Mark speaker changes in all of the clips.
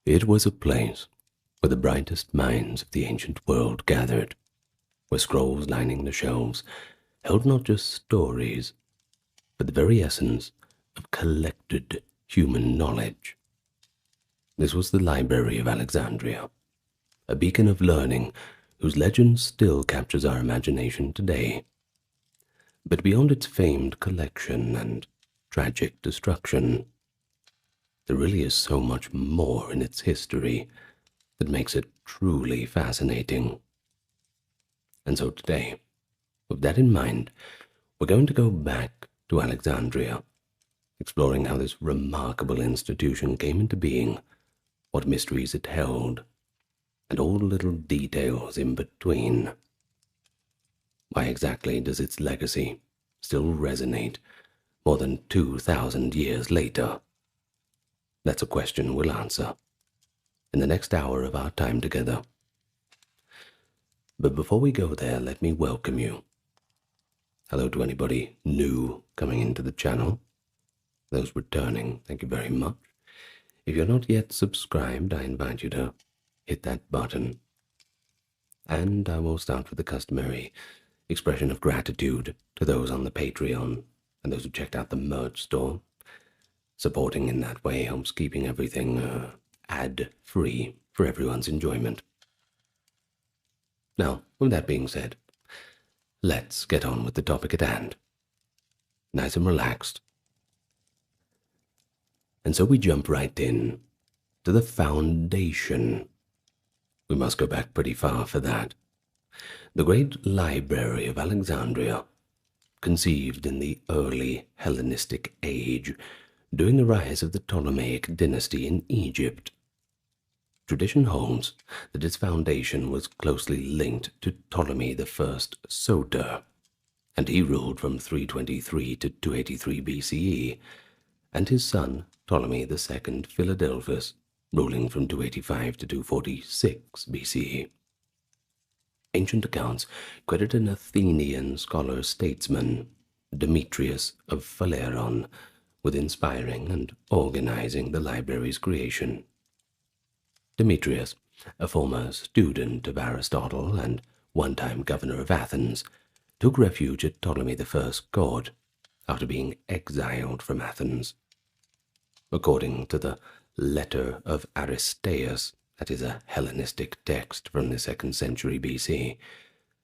Speaker 1: It was a place where the brightest minds of the ancient world gathered, where scrolls lining the shelves held not just stories, but the very essence of collected human knowledge. This was the Library of Alexandria, a beacon of learning whose legend still captures our imagination today. But beyond its famed collection and tragic destruction, there really is so much more in its history that makes it truly fascinating. And so today, with that in mind, we're going to go back to Alexandria, exploring how this remarkable institution came into being, what mysteries it held, and all the little details in between. Why exactly does its legacy still resonate more than 2,000 years later? That's a question we'll answer in the next hour of our time together. But before we go there, let me welcome you. Hello to anybody new coming into the channel. Those returning, thank you very much. If you're not yet subscribed, I invite you to hit that button. And I will start with the customary expression of gratitude to those on the Patreon and those who checked out the merch store. Supporting in that way helps keeping everything ad-free for everyone's enjoyment. Now, with that being said, let's get on with the topic at hand. Nice and relaxed. And so we jump right in to the foundation. We must go back pretty far for that. The great Library of Alexandria, conceived in the early Hellenistic age, during the rise of the Ptolemaic dynasty in Egypt. Tradition holds that its foundation was closely linked to Ptolemy I Soter, and he ruled from 323 to 283 BCE, and his son Ptolemy II Philadelphus, ruling from 285 to 246 BCE. Ancient accounts credit an Athenian scholar-statesman, Demetrius of Phaleron, with inspiring and organizing the library's creation. Demetrius, a former student of Aristotle and one-time governor of Athens, took refuge at Ptolemy I's court after being exiled from Athens. According to the Letter of Aristeas, that is a Hellenistic text from the 2nd century BC,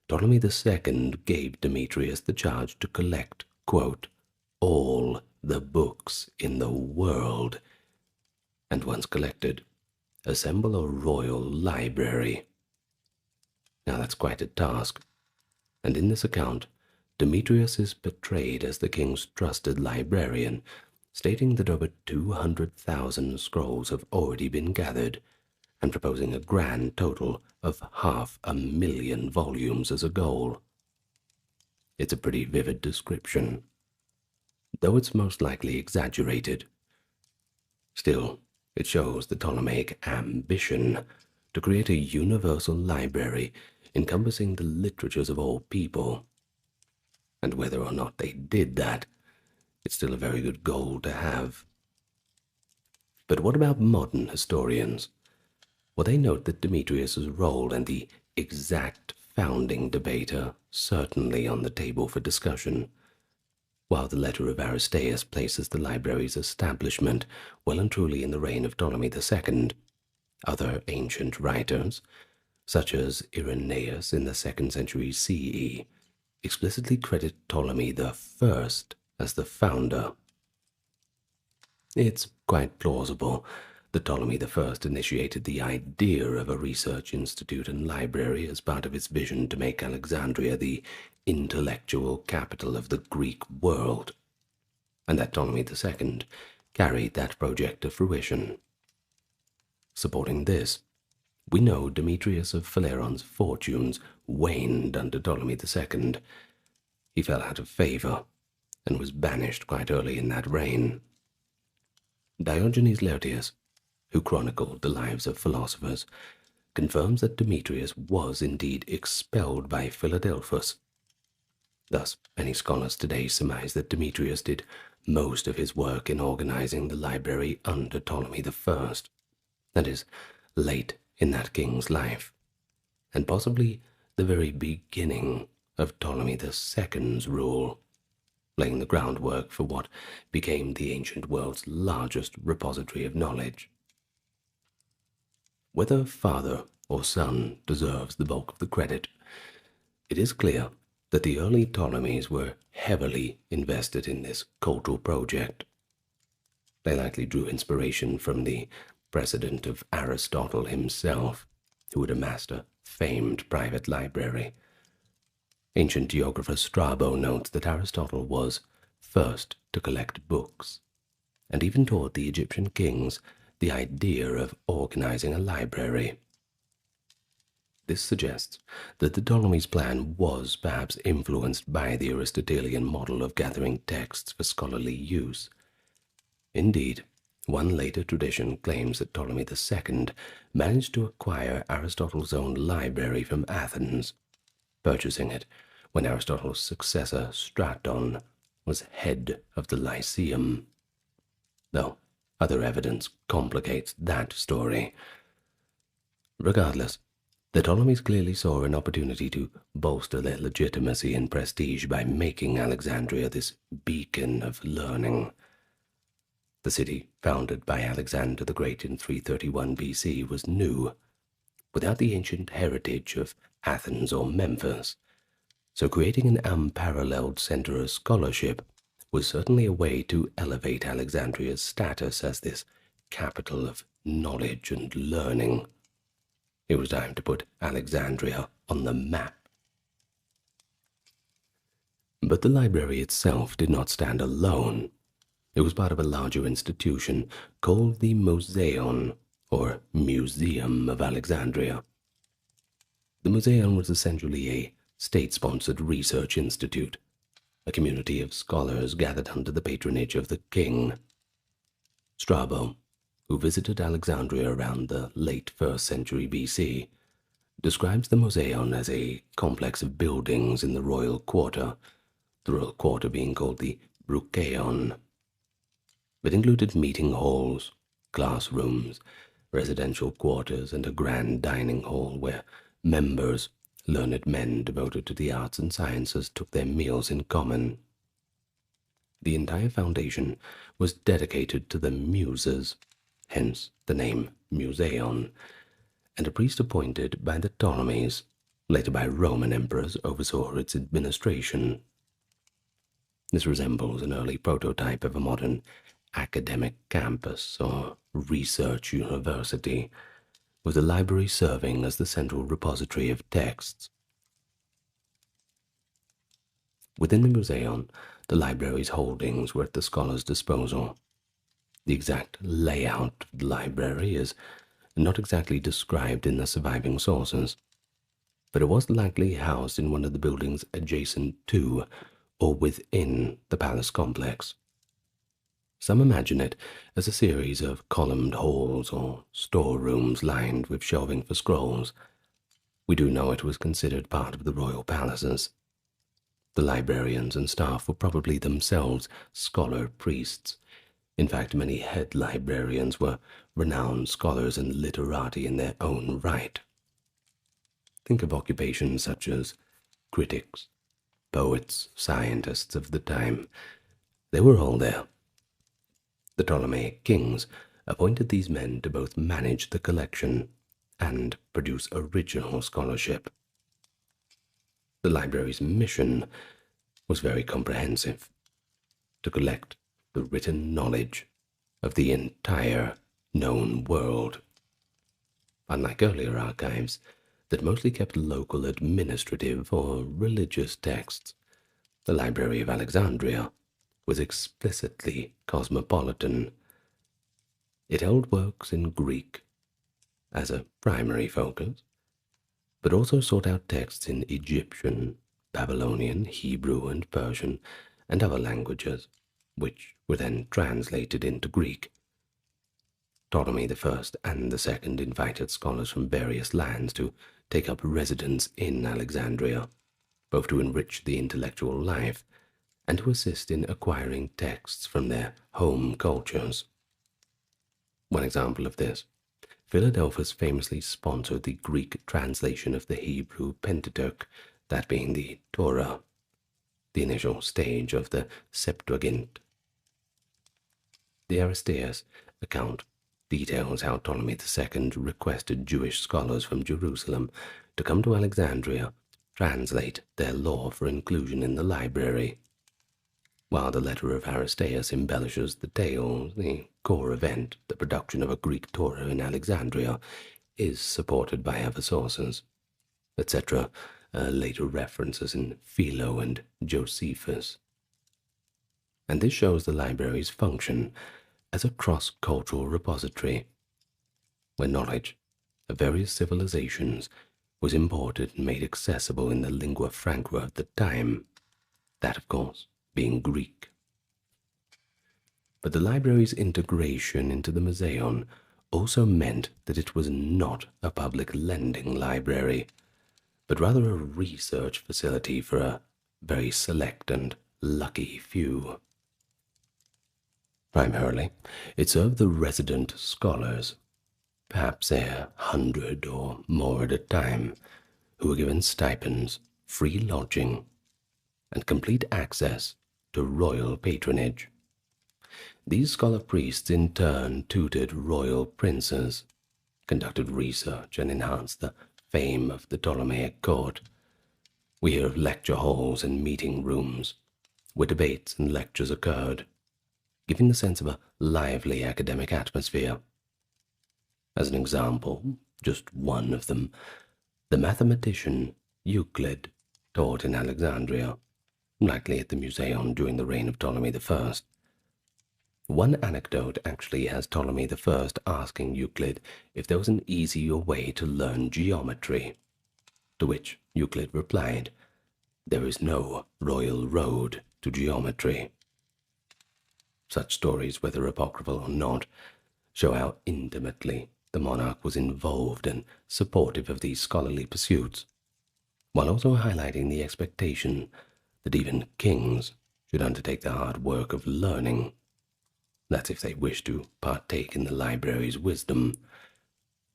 Speaker 1: Ptolemy II gave Demetrius the charge to collect, quote, all the books in the world, and once collected, assemble a royal library. Now that's quite a task, and in this account, Demetrius is portrayed as the king's trusted librarian, stating that over 200,000 scrolls have already been gathered, and proposing a grand total of 500,000 volumes as a goal. It's a pretty vivid description, though it's most likely exaggerated. Still, it shows the Ptolemaic ambition to create a universal library encompassing the literatures of all people. And whether or not they did that, it's still a very good goal to have. But what about modern historians? Well, they note that Demetrius's role and the exact founding debate are certainly on the table for discussion. While the Letter of Aristeas places the library's establishment well and truly in the reign of Ptolemy II, other ancient writers, such as Irenaeus in the 2nd century CE, explicitly credit Ptolemy I as the founder. It's quite plausible that Ptolemy I initiated the idea of a research institute and library as part of his vision to make Alexandria the intellectual capital of the Greek world, and that Ptolemy II carried that project to fruition. Supporting this, we know Demetrius of Phaleron's fortunes waned under Ptolemy II. He fell out of favor and was banished quite early in that reign. Diogenes Laertius, who chronicled the lives of philosophers, confirms that Demetrius was indeed expelled by Philadelphus. Thus, many scholars today surmise that Demetrius did most of his work in organizing the library under Ptolemy I. that is, late in that king's life, and possibly the very beginning of Ptolemy II's rule, laying the groundwork for what became the ancient world's largest repository of knowledge. Whether father or son deserves the bulk of the credit, it is clear that the early Ptolemies were heavily invested in this cultural project. They likely drew inspiration from the precedent of Aristotle himself, who had amassed a famed private library. Ancient geographer Strabo notes that Aristotle was first to collect books, and even taught the Egyptian kings the idea of organizing a library. This suggests that the Ptolemies' plan was perhaps influenced by the Aristotelian model of gathering texts for scholarly use. Indeed, one later tradition claims that Ptolemy II managed to acquire Aristotle's own library from Athens, purchasing it when Aristotle's successor Straton was head of the Lyceum, though other evidence complicates that story. Regardless, the Ptolemies clearly saw an opportunity to bolster their legitimacy and prestige by making Alexandria this beacon of learning. The city, founded by Alexander the Great in 331 BC, was new, without the ancient heritage of Athens or Memphis, so creating an unparalleled center of scholarship was certainly a way to elevate Alexandria's status as this capital of knowledge and learning. It was time to put Alexandria on the map. But the library itself did not stand alone. It was part of a larger institution called the Museion, or Museum of Alexandria. The Museion was essentially a state-sponsored research institute, a community of scholars gathered under the patronage of the king. Strabo, who visited Alexandria around the late 1st century BC, describes the Museion as a complex of buildings in the royal quarter, the royal quarter being called the Brucheion. It included meeting halls, classrooms, residential quarters, and a grand dining hall where members, learned men devoted to the arts and sciences, took their meals in common. The entire foundation was dedicated to the Muses, hence the name Museion, and a priest appointed by the Ptolemies, later by Roman emperors, oversaw its administration. This resembles an early prototype of a modern academic campus or research university, with the library serving as the central repository of texts. Within the Museion, the library's holdings were at the scholar's disposal. The exact layout of the library is not exactly described in the surviving sources, but it was likely housed in one of the buildings adjacent to or within the palace complex. Some imagine it as a series of columned halls or storerooms lined with shelving for scrolls. We do know it was considered part of the royal palaces. The librarians and staff were probably themselves scholar priests. In fact, many head librarians were renowned scholars and literati in their own right. Think of occupations such as critics, poets, scientists of the time. They were all there. The Ptolemaic kings appointed these men to both manage the collection and produce original scholarship. The library's mission was very comprehensive: to collect the written knowledge of the entire known world. Unlike earlier archives that mostly kept local administrative or religious texts, the Library of Alexandria was explicitly cosmopolitan. It held works in Greek as a primary focus, but also sought out texts in Egyptian, Babylonian, Hebrew, and Persian, and other languages, which were then translated into Greek. Ptolemy I and II invited scholars from various lands to take up residence in Alexandria, both to enrich the intellectual life and to assist in acquiring texts from their home cultures. One example of this Philadelphus famously sponsored the Greek translation of the Hebrew Pentateuch, that being the Torah, the initial stage of the Septuagint. The Aristeas account details how Ptolemy II requested Jewish scholars from Jerusalem to come to Alexandria to translate their law for inclusion in the library. While the letter of Aristeas embellishes the tales, the core event, the production of a Greek Torah in Alexandria, is supported by other sources, etc., later references in Philo and Josephus. And this shows the library's function as a cross-cultural repository, where knowledge of various civilizations was imported and made accessible in the lingua franca of the time, that, of course, being Greek. But the library's integration into the Museum also meant that it was not a public lending library, but rather a research facility for a very select and lucky few. Primarily, it served the resident scholars, perhaps 100 or more at a time, who were given stipends, free lodging, and complete access to royal patronage. These scholar priests in turn tutored royal princes, conducted research, and enhanced the fame of the Ptolemaic court. We hear of lecture halls and meeting rooms, where debates and lectures occurred, giving the sense of a lively academic atmosphere. As an example, just one of them, the mathematician Euclid taught in Alexandria, likely at the Museum during the reign of Ptolemy I. One anecdote actually has Ptolemy I asking Euclid if there was an easier way to learn geometry, to which Euclid replied, "There is no royal road to geometry." Such stories, whether apocryphal or not, show how intimately the monarch was involved and supportive of these scholarly pursuits, while also highlighting the expectation that even kings should undertake the hard work of learning. That's if they wish to partake in the library's wisdom.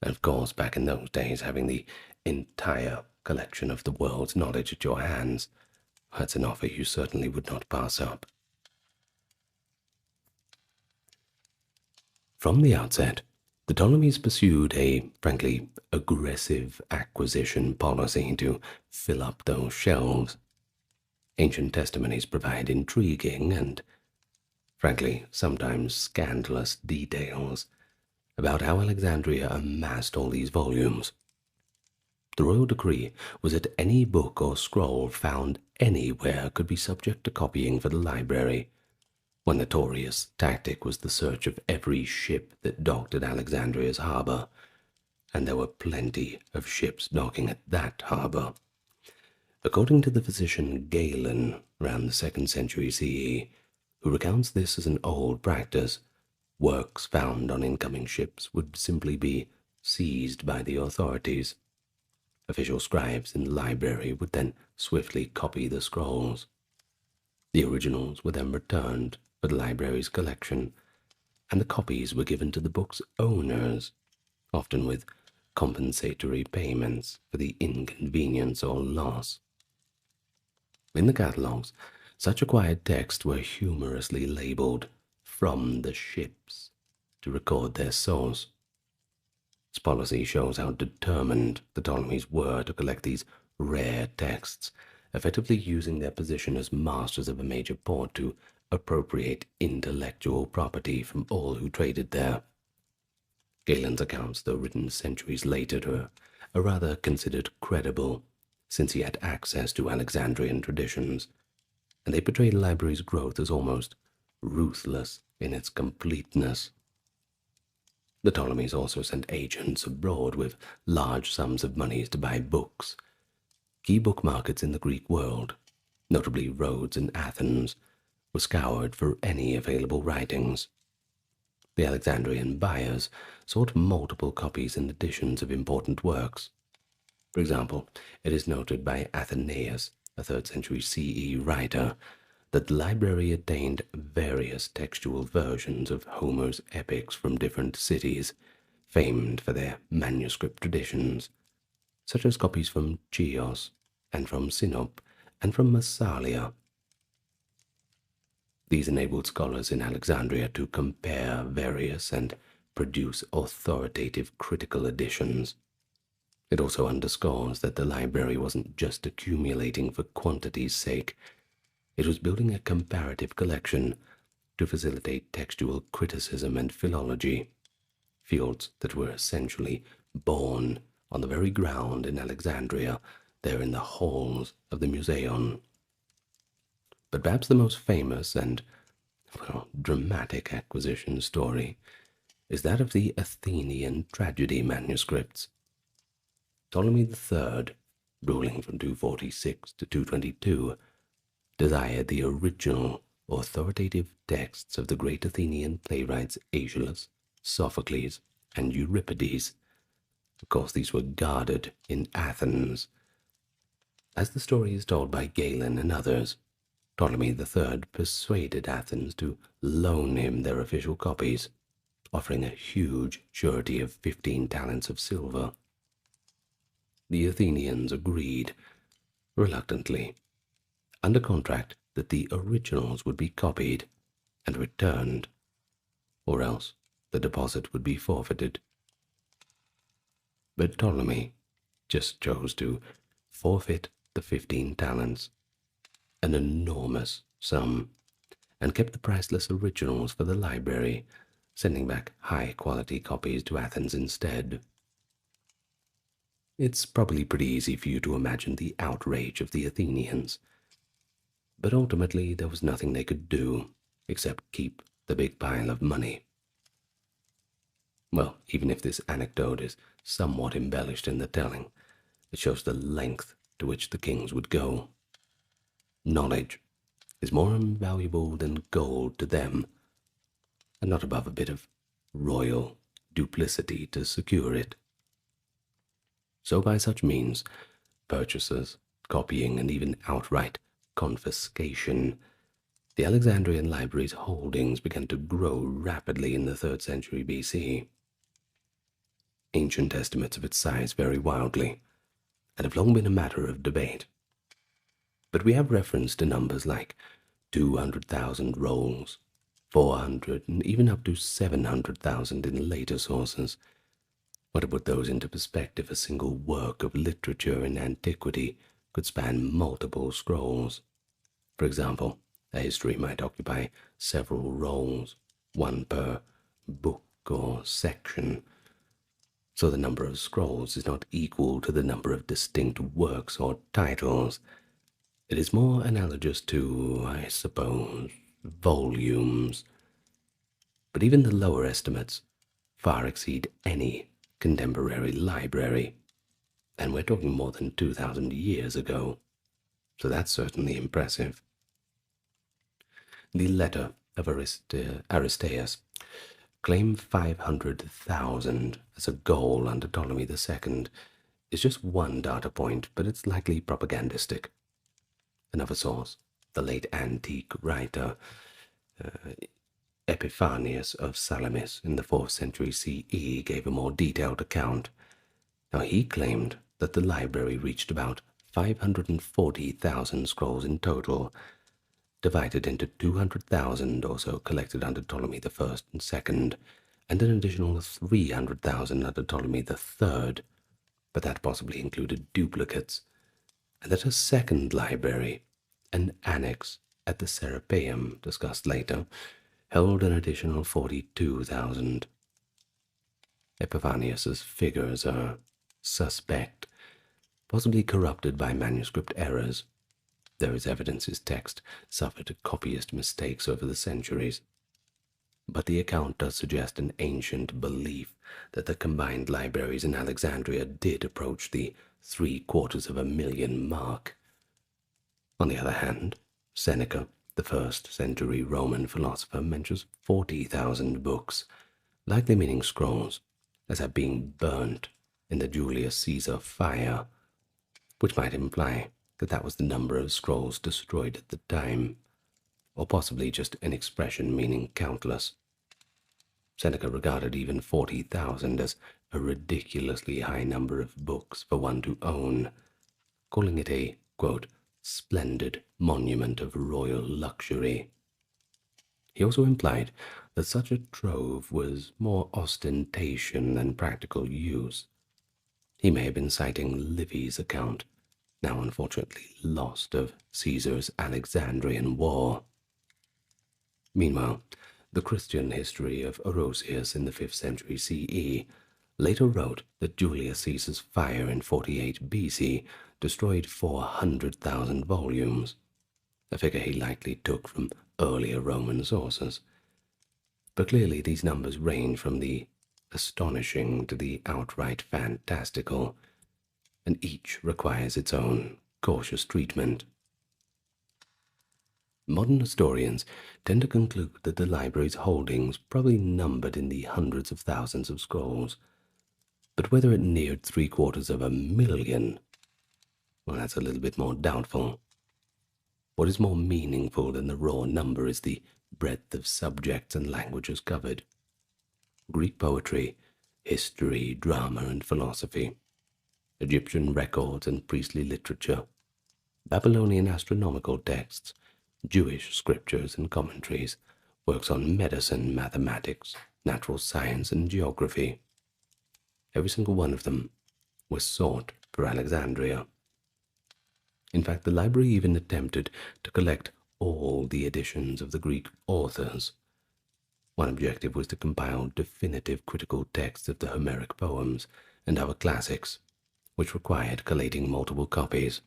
Speaker 1: And of course, back in those days, having the entire collection of the world's knowledge at your hands, that's an offer you certainly would not pass up. From the outset, the Ptolemies pursued a, frankly, aggressive acquisition policy to fill up those shelves. Ancient testimonies provide intriguing and, frankly, sometimes scandalous details about how Alexandria amassed all these volumes. The royal decree was that any book or scroll found anywhere could be subject to copying for the library. One notorious tactic was the search of every ship that docked at Alexandria's harbor, and there were plenty of ships docking at that harbor. According to the physician Galen, around the 2nd century CE, who recounts this as an old practice, works found on incoming ships would simply be seized by the authorities. Official scribes in the library would then swiftly copy the scrolls. The originals were then returned for the library's collection, and the copies were given to the book's owners, often with compensatory payments for the inconvenience or loss. In the catalogues, such acquired texts were humorously labeled "from the ships" to record their source. This policy shows how determined the Ptolemies were to collect these rare texts, effectively using their position as masters of a major port to appropriate intellectual property from all who traded there. Galen's accounts, though written centuries later, are rather considered credible, since he had access to Alexandrian traditions, and they portray the library's growth as almost ruthless in its completeness. The Ptolemies also sent agents abroad with large sums of money to buy books. Key book markets in the Greek world, notably Rhodes and Athens, were scoured for any available writings. The Alexandrian buyers sought multiple copies and editions of important works. For example, it is noted by Athenaeus, a 3rd century CE writer, that the library attained various textual versions of Homer's epics from different cities, famed for their manuscript traditions, such as copies from Chios and from Sinop and from Massalia. These enabled scholars in Alexandria to compare various and produce authoritative critical editions. It also underscores that the library wasn't just accumulating for quantity's sake, it was building a comparative collection to facilitate textual criticism and philology, fields that were essentially born on the very ground in Alexandria, there in the halls of the Museion. But perhaps the most famous and, well, dramatic acquisition story is that of the Athenian tragedy manuscripts. Ptolemy III, ruling from 246 to 222, desired the original authoritative texts of the great Athenian playwrights Aeschylus, Sophocles, and Euripides. Of course, these were guarded in Athens. As the story is told by Galen and others, Ptolemy III persuaded Athens to loan him their official copies, offering a huge surety of 15 talents of silver. The Athenians agreed, reluctantly, under contract that the originals would be copied and returned, or else the deposit would be forfeited. But Ptolemy just chose to forfeit the 15 talents, an enormous sum, and kept the priceless originals for the library, sending back high-quality copies to Athens instead. It's probably pretty easy for you to imagine the outrage of the Athenians, but ultimately there was nothing they could do except keep the big pile of money. Well, even if this anecdote is somewhat embellished in the telling, it shows the length to which the kings would go. Knowledge is more invaluable than gold to them, and not above a bit of royal duplicity to secure it. So by such means, purchases, copying, and even outright confiscation, the Alexandrian library's holdings began to grow rapidly in the 3rd century BC. Ancient estimates of its size vary wildly, and have long been a matter of debate. But we have reference to numbers like 200,000 rolls, 400, and even up to 700,000 in later sources. Or to put those into perspective, a single work of literature in antiquity could span multiple scrolls. For example, a history might occupy several rolls, one per book or section. So the number of scrolls is not equal to the number of distinct works or titles. It is more analogous to, I suppose, volumes. But even the lower estimates far exceed any contemporary library, and we're talking more than 2,000 years ago, so that's certainly impressive. The letter of Aristeas claimed 500,000 as a goal under Ptolemy II is just one data point, but it's likely propagandistic. Another source, the late antique writer Epiphanius of Salamis in the 4th century CE, gave a more detailed account. Now he claimed that the library reached about 540,000 scrolls in total, divided into 200,000 or so collected under Ptolemy I and II, and an additional 300,000 under Ptolemy III, but that possibly included duplicates, and that a second library, an annex at the Serapeum, discussed later, held an additional 42,000. Epiphanius's figures are suspect, possibly corrupted by manuscript errors. There is evidence his text suffered copyist mistakes over the centuries. But the account does suggest an ancient belief that the combined libraries in Alexandria did approach the 750,000 mark. On the other hand, Seneca, the 1st century Roman philosopher, mentions 40,000 books, likely meaning scrolls, as had been burnt in the Julius Caesar fire, which might imply that that was the number of scrolls destroyed at the time, or possibly just an expression meaning countless. Seneca regarded even 40,000 as a ridiculously high number of books for one to own, calling it a, quote, splendid monument of royal luxury. He also implied that such a trove was more ostentation than practical use. He may have been citing Livy's account, now unfortunately lost, of Caesar's Alexandrian war. Meanwhile, the Christian history of Orosius in the 5th century CE later wrote that Julius Caesar's fire in 48 BC destroyed 400,000 volumes, a figure he likely took from earlier Roman sources. But clearly these numbers range from the astonishing to the outright fantastical, and each requires its own cautious treatment. Modern historians tend to conclude that the library's holdings probably numbered in the hundreds of thousands of scrolls, but whether it neared 750,000, well, that's a little bit more doubtful. What is more meaningful than the raw number is the breadth of subjects and languages covered. Greek poetry, history, drama, and philosophy, Egyptian records and priestly literature, Babylonian astronomical texts, Jewish scriptures and commentaries, works on medicine, mathematics, natural science, and geography. Every single one of them was sought for Alexandria. In fact, the library even attempted to collect all the editions of the Greek authors. One objective was to compile definitive critical texts of the Homeric poems and other classics, which required collating multiple copies.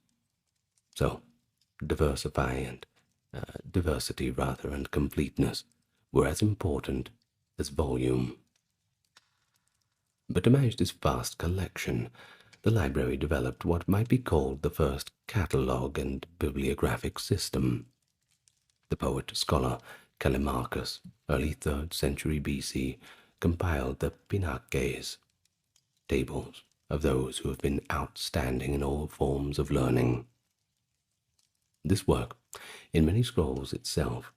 Speaker 1: So, diversity and completeness were as important as volume. But to manage this vast collection, the library developed what might be called the first catalogue and bibliographic system. The poet-scholar Callimachus, early 3rd century BC, compiled the Pinakes, tables of those who have been outstanding in all forms of learning. This work, in many scrolls itself,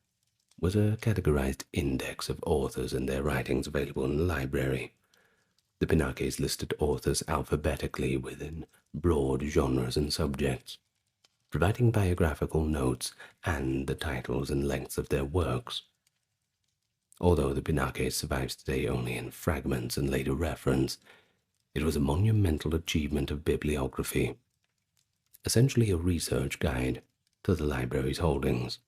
Speaker 1: was a categorized index of authors and their writings available in the library. The Pinakes listed authors alphabetically within broad genres and subjects, providing biographical notes and the titles and lengths of their works. Although the Pinakes survives today only in fragments and later reference, it was a monumental achievement of bibliography, essentially a research guide to the library's holdings.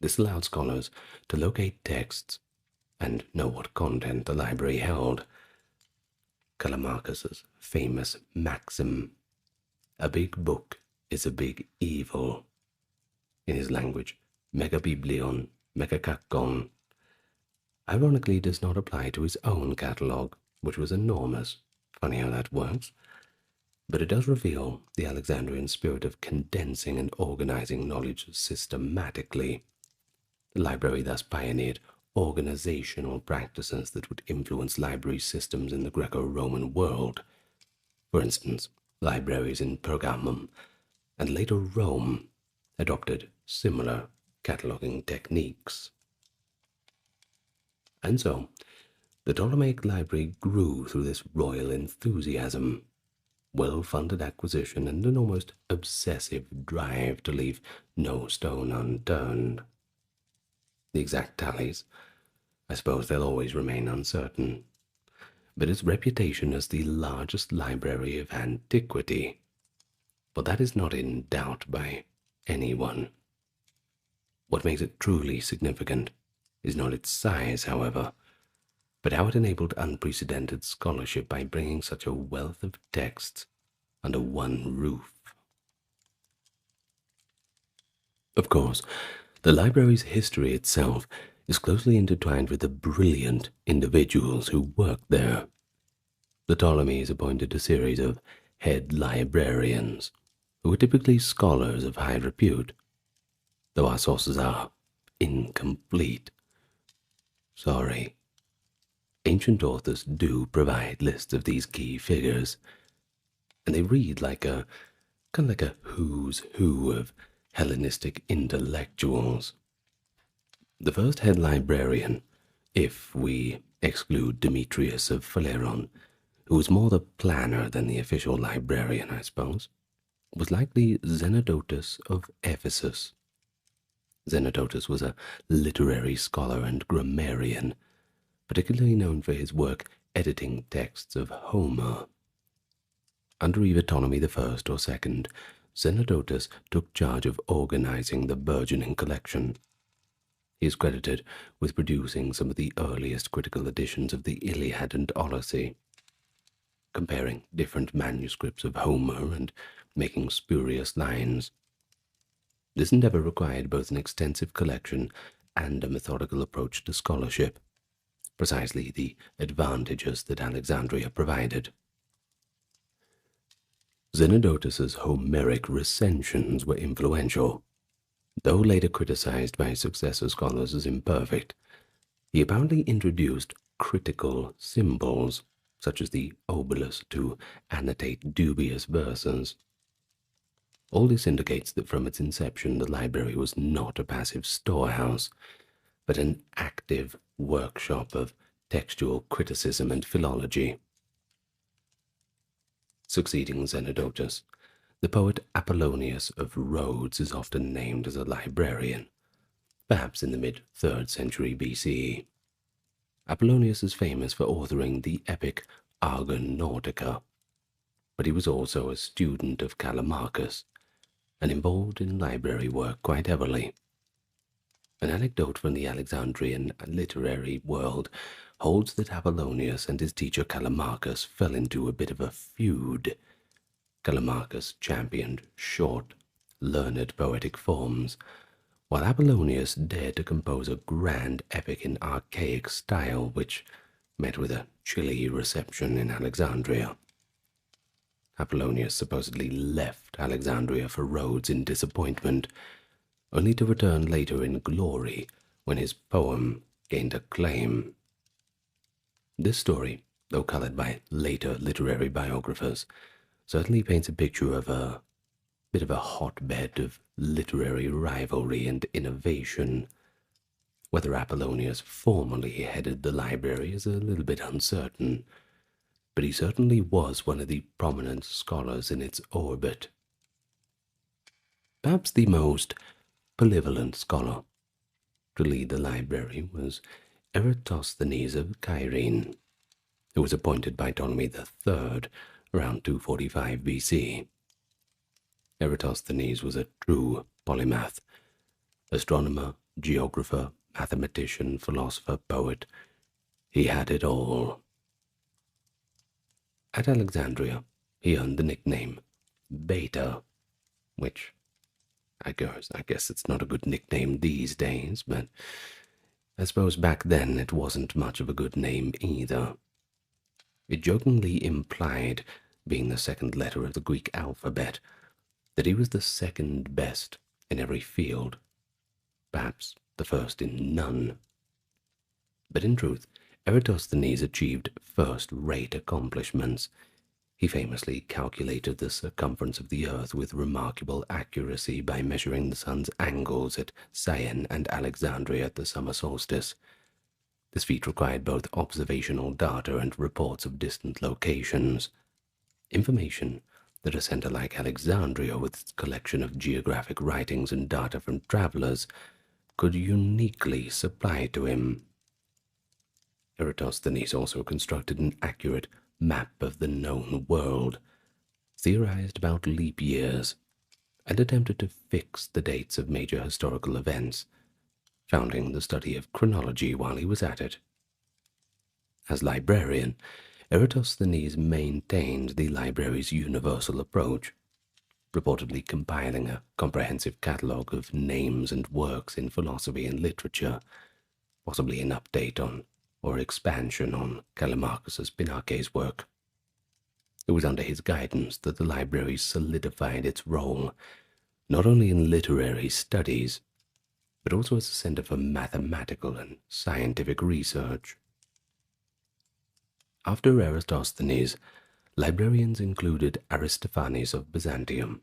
Speaker 1: This allowed scholars to locate texts and know what content the library held. Callimachus's famous maxim, "A big book is a big evil," in his language, megabiblion, megakakon, ironically does not apply to his own catalogue, which was enormous. Funny how that works. But it does reveal the Alexandrian spirit of condensing and organizing knowledge systematically. The library thus pioneered organizational practices that would influence library systems in the Greco-Roman world. For instance, libraries in Pergamum and later Rome adopted similar cataloging techniques. And so, the Ptolemaic library grew through this royal enthusiasm, well-funded acquisition, and an almost obsessive drive to leave no stone unturned. The exact tallies, I suppose they'll always remain uncertain, but its reputation as the largest library of antiquity, well, that is not in doubt by anyone. What makes it truly significant is not its size, however, but how it enabled unprecedented scholarship by bringing such a wealth of texts under one roof. Of course, the library's history itself is closely intertwined with the brilliant individuals who worked there. The Ptolemies appointed a series of head librarians, who were typically scholars of high repute, though our sources are incomplete. Sorry. Ancient authors do provide lists of these key figures, and they read like a who's who of Hellenistic intellectuals. The first head librarian, if we exclude Demetrius of Phaleron, who was more the planner than the official librarian, I suppose, was likely Zenodotus of Ephesus. Zenodotus was a literary scholar and grammarian, particularly known for his work editing texts of Homer. Under either Ptolemy I or II, Zenodotus took charge of organizing the burgeoning collection. He is credited with producing some of the earliest critical editions of the Iliad and Odyssey, comparing different manuscripts of Homer and making spurious lines. This endeavor required both an extensive collection and a methodical approach to scholarship, precisely the advantages that Alexandria provided. Zenodotus's Homeric recensions were influential. Though later criticized by successor scholars as imperfect, he apparently introduced critical symbols, such as the obelus, to annotate dubious verses. All this indicates that from its inception the library was not a passive storehouse, but an active workshop of textual criticism and philology. Succeeding Zenodotus, the poet Apollonius of Rhodes is often named as a librarian, perhaps in the mid-3rd century BCE. Apollonius is famous for authoring the epic Argonautica, but he was also a student of Callimachus and involved in library work quite heavily. An anecdote from the Alexandrian literary world holds that Apollonius and his teacher Callimachus fell into a bit of a feud. Callimachus championed short, learned poetic forms, while Apollonius dared to compose a grand epic in archaic style which met with a chilly reception in Alexandria. Apollonius supposedly left Alexandria for Rhodes in disappointment, only to return later in glory when his poem gained acclaim. This story, though colored by later literary biographers, certainly paints a picture of a bit of a hotbed of literary rivalry and innovation. Whether Apollonius formally headed the library is a little bit uncertain, but he certainly was one of the prominent scholars in its orbit. Perhaps the most polyvalent scholar to lead the library was Eratosthenes of Cyrene, who was appointed by Ptolemy III around 245 BC. Eratosthenes was a true polymath, astronomer, geographer, mathematician, philosopher, poet. He had it all. At Alexandria, he earned the nickname Beta, which I guess it's not a good nickname these days, but I suppose back then it wasn't much of a good name either. It jokingly implied, being the second letter of the Greek alphabet, that he was the second best in every field, perhaps the first in none. But in truth, Eratosthenes achieved first-rate accomplishments. He famously calculated the circumference of the earth with remarkable accuracy by measuring the sun's angles at Syene and Alexandria at the summer solstice. This feat required both observational data and reports of distant locations. Information that a center like Alexandria, with its collection of geographic writings and data from travelers, could uniquely supply to him. Eratosthenes also constructed an accurate map of the known world, theorized about leap years, and attempted to fix the dates of major historical events, founding the study of chronology while he was at it. As librarian, Eratosthenes maintained the library's universal approach, reportedly compiling a comprehensive catalogue of names and works in philosophy and literature, possibly an update on or expansion on Callimachus's Pinarches work. It was under his guidance that the library solidified its role, not only in literary studies, but also as a center for mathematical and scientific research. After Eratosthenes, librarians included Aristophanes of Byzantium,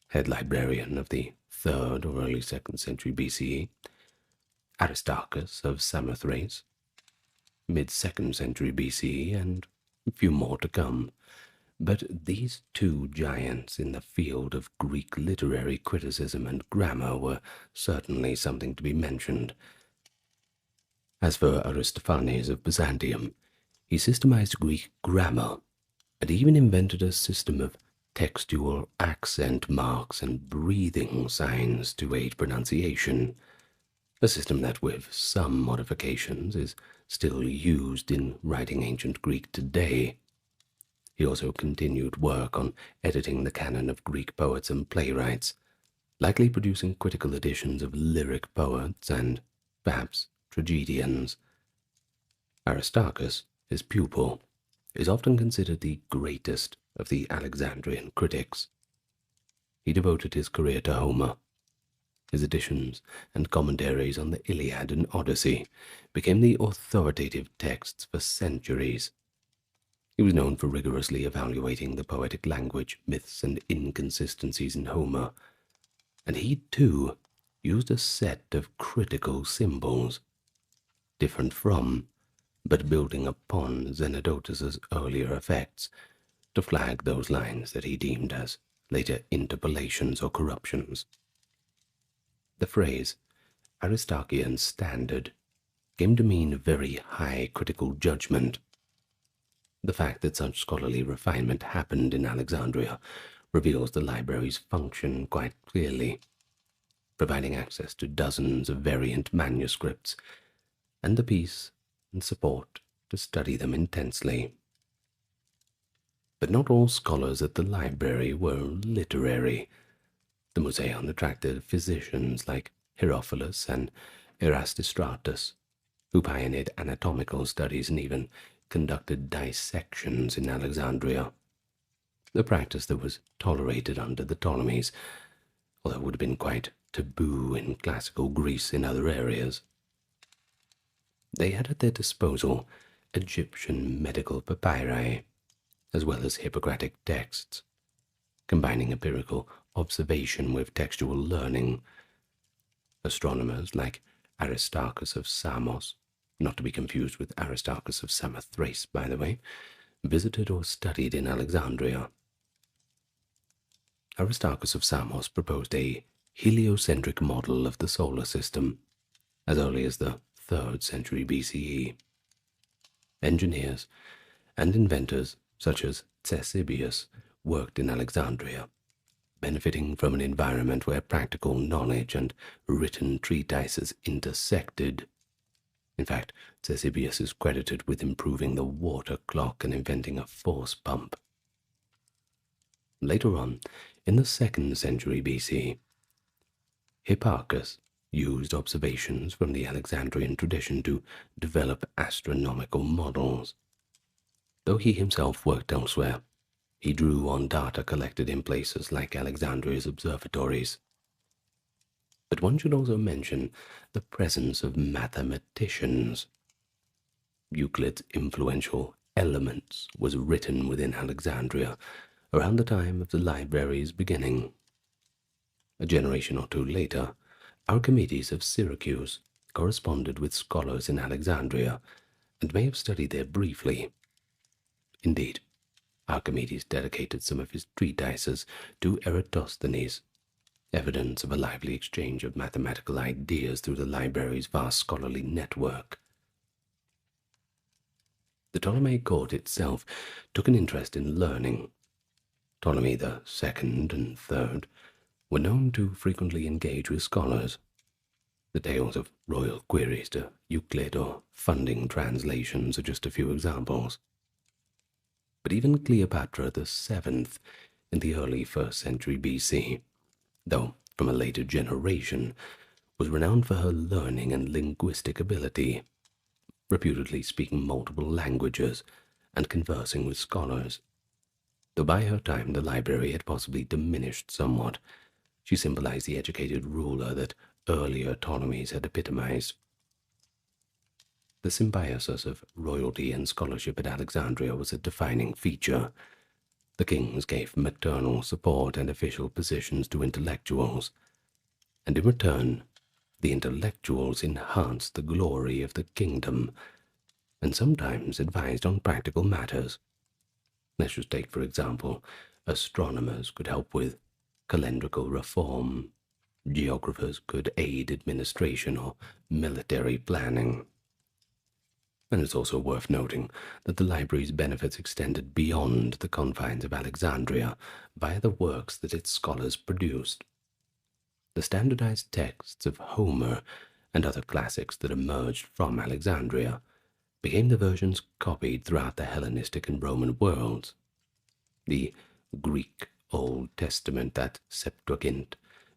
Speaker 1: head librarian of the 3rd or early 2nd century BCE, Aristarchus of Samothrace, mid-2nd century BC, and a few more to come. But these two giants in the field of Greek literary criticism and grammar were certainly something to be mentioned. As for Aristophanes of Byzantium, he systematized Greek grammar and even invented a system of textual accent marks and breathing signs to aid pronunciation, a system that, with some modifications, is still used in writing ancient Greek today. He also continued work on editing the canon of Greek poets and playwrights, likely producing critical editions of lyric poets and, perhaps, tragedians. Aristarchus, his pupil, is often considered the greatest of the Alexandrian critics. He devoted his career to Homer. His editions and commentaries on the Iliad and Odyssey became the authoritative texts for centuries. He was known for rigorously evaluating the poetic language, myths, and inconsistencies in Homer, and he, too, used a set of critical symbols, different from, but building upon Zenodotus's earlier effects, to flag those lines that he deemed as later interpolations or corruptions. The phrase Aristarchian standard came to mean very high critical judgment. The fact that such scholarly refinement happened in Alexandria reveals the library's function quite clearly, providing access to dozens of variant manuscripts and the peace and support to study them intensely. But not all scholars at the library were literary. The Museum attracted physicians like Herophilus and Erasistratus, who pioneered anatomical studies and even conducted dissections in Alexandria, a practice that was tolerated under the Ptolemies, although it would have been quite taboo in classical Greece in other areas. They had at their disposal Egyptian medical papyri, as well as Hippocratic texts, combining empirical observation with textual learning. Astronomers like Aristarchus of Samos, not to be confused with Aristarchus of Samothrace, by the way, visited or studied in Alexandria. Aristarchus of Samos proposed a heliocentric model of the solar system as early as the 3rd century BCE. Engineers and inventors such as Ctesibius worked in Alexandria, benefiting from an environment where practical knowledge and written treatises intersected. In fact, Ctesibius is credited with improving the water clock and inventing a force pump. Later on, in the 2nd century BC, Hipparchus used observations from the Alexandrian tradition to develop astronomical models. Though he himself worked elsewhere, he drew on data collected in places like Alexandria's observatories. But one should also mention the presence of mathematicians. Euclid's influential Elements was written within Alexandria around the time of the library's beginning. A generation or two later, Archimedes of Syracuse corresponded with scholars in Alexandria and may have studied there briefly. Indeed, Archimedes dedicated some of his treatises to Eratosthenes, evidence of a lively exchange of mathematical ideas through the library's vast scholarly network. The Ptolemaic court itself took an interest in learning. Ptolemy the second and third were known to frequently engage with scholars. The tales of royal queries to Euclid or funding translations are just a few examples. But even Cleopatra the Seventh in the early 1st century BC, though from a later generation, was renowned for her learning and linguistic ability, reputedly speaking multiple languages and conversing with scholars. Though by her time the library had possibly diminished somewhat, she symbolized the educated ruler that earlier Ptolemies had epitomized. The symbiosis of royalty and scholarship at Alexandria was a defining feature. The kings gave maternal support and official positions to intellectuals, and in return, the intellectuals enhanced the glory of the kingdom, and sometimes advised on practical matters. Let's just take, for example, astronomers could help with calendrical reform, geographers could aid administration or military planning. And it's also worth noting that the library's benefits extended beyond the confines of Alexandria via the works that its scholars produced. The standardized texts of Homer and other classics that emerged from Alexandria became the versions copied throughout the Hellenistic and Roman worlds. The Greek Old Testament, that Septuagint,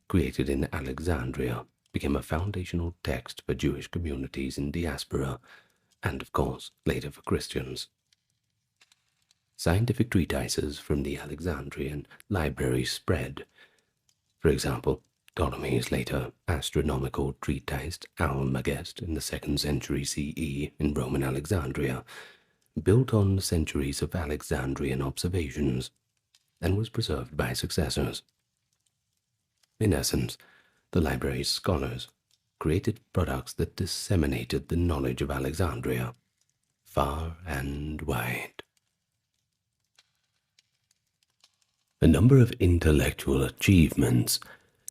Speaker 1: created in Alexandria, became a foundational text for Jewish communities in diaspora, and of course later for Christians. Scientific treatises from the Alexandrian library spread. For example, Ptolemy's later astronomical treatise Almagest in the 2nd century CE in Roman Alexandria, built on centuries of Alexandrian observations, and was preserved by successors. In essence, the library's scholars created products that disseminated the knowledge of Alexandria far and wide. A number of intellectual achievements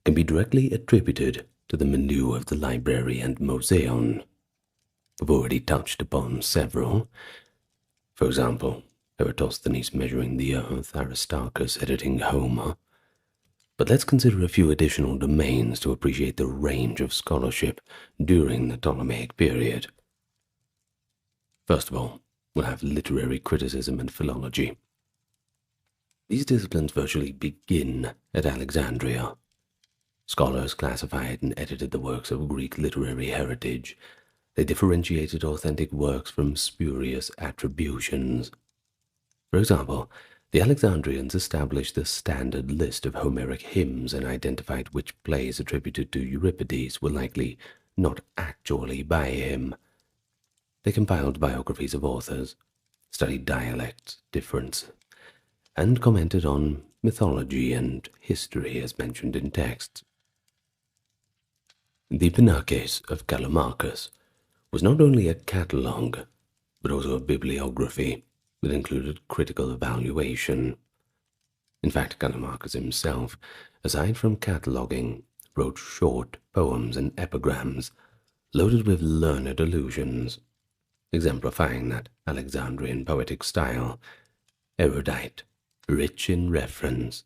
Speaker 1: can be directly attributed to the milieu of the library and museum. I've already touched upon several. For example, Eratosthenes measuring the earth, Aristarchus editing Homer. But let's consider a few additional domains to appreciate the range of scholarship during the Ptolemaic period. First of all, we'll have literary criticism and philology. These disciplines virtually begin at Alexandria. Scholars classified and edited the works of Greek literary heritage. They differentiated authentic works from spurious attributions. For example, the Alexandrians established a standard list of Homeric hymns and identified which plays attributed to Euripides were likely not actually by him. They compiled biographies of authors, studied dialects, difference, and commented on mythology and history as mentioned in texts. The Pinakes of Callimachus was not only a catalogue, but also a bibliography that included critical evaluation. In fact, Callimachus himself, aside from cataloguing, wrote short poems and epigrams loaded with learned allusions, exemplifying that Alexandrian poetic style, erudite, rich in reference,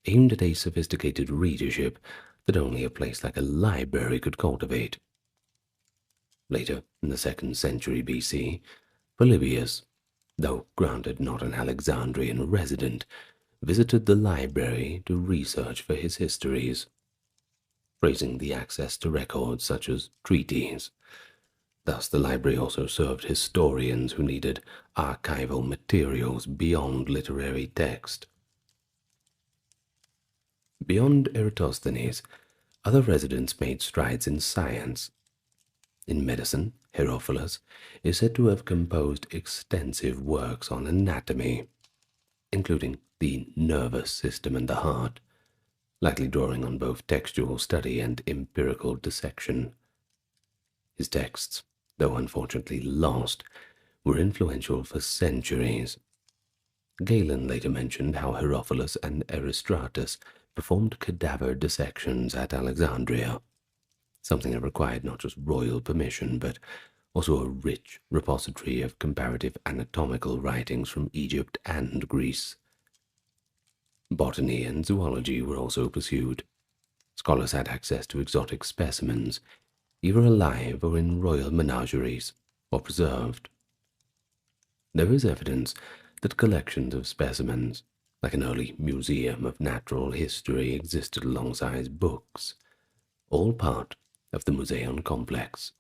Speaker 1: aimed at a sophisticated readership that only a place like a library could cultivate. Later, in the 2nd century BC, Polybius, though granted not an Alexandrian resident, visited the library to research for his histories, praising the access to records such as treaties. Thus, the library also served historians who needed archival materials beyond literary text. Beyond Eratosthenes, other residents made strides in science. In medicine, Herophilus is said to have composed extensive works on anatomy, including the nervous system and the heart, likely drawing on both textual study and empirical dissection. His texts, though unfortunately lost, were influential for centuries. Galen later mentioned how Herophilus and Erystratus performed cadaver dissections at Alexandria, something that required not just royal permission, but also a rich repository of comparative anatomical writings from Egypt and Greece. Botany and zoology were also pursued. Scholars had access to exotic specimens, either alive or in royal menageries, or preserved. There is evidence that collections of specimens, like an early museum of natural history, existed alongside books, all part of the Museum complex.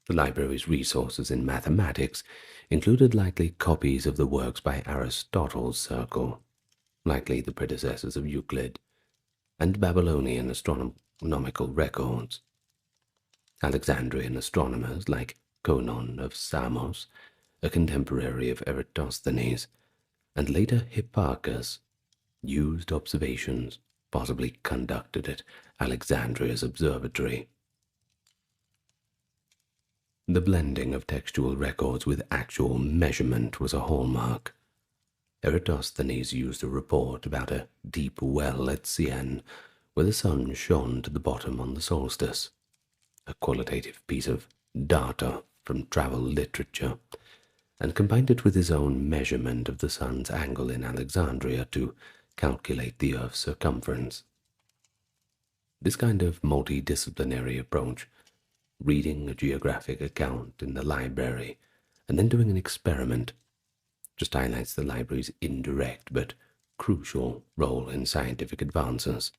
Speaker 1: The library's resources in mathematics included likely copies of the works by Aristotle's circle, likely the predecessors of Euclid, and Babylonian astronomical records. Alexandrian astronomers like Conon of Samos, a contemporary of Eratosthenes, and later Hipparchus, used observations possibly conducted at Alexandria's observatory. The blending of textual records with actual measurement was a hallmark. Eratosthenes used a report about a deep well at Sienne where the sun shone to the bottom on the solstice, a qualitative piece of data from travel literature, and combined it with his own measurement of the sun's angle in Alexandria to calculate the Earth's circumference. This kind of multidisciplinary approach, reading a geographic account in the library and then doing an experiment, just highlights the library's indirect but crucial role in scientific advances.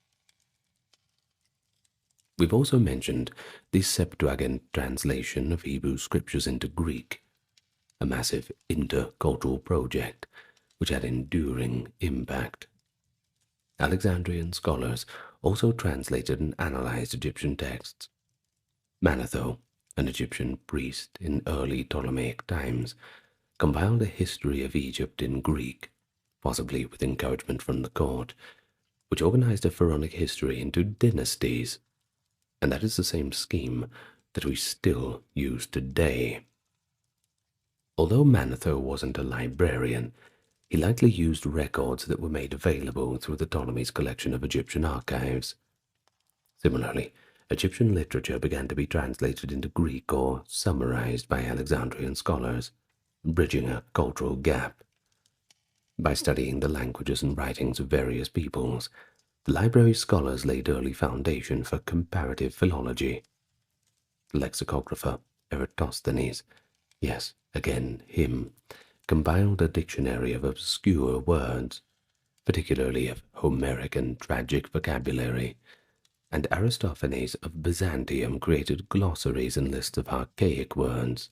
Speaker 1: We've also mentioned the Septuagint translation of Hebrew scriptures into Greek, a massive intercultural project which had enduring impact. Alexandrian scholars also translated and analyzed Egyptian texts. Manetho, an Egyptian priest in early Ptolemaic times, compiled a history of Egypt in Greek, possibly with encouragement from the court, which organized a pharaonic history into dynasties, and that is the same scheme that we still use today. Although Manetho wasn't a librarian, he likely used records that were made available through the Ptolemies' collection of Egyptian archives. Similarly, Egyptian literature began to be translated into Greek or summarized by Alexandrian scholars, bridging a cultural gap. By studying the languages and writings of various peoples, the library's scholars laid early foundation for comparative philology. The lexicographer Eratosthenes, yes, again him, compiled a dictionary of obscure words, particularly of Homeric and tragic vocabulary, and Aristophanes of Byzantium created glossaries and lists of archaic words.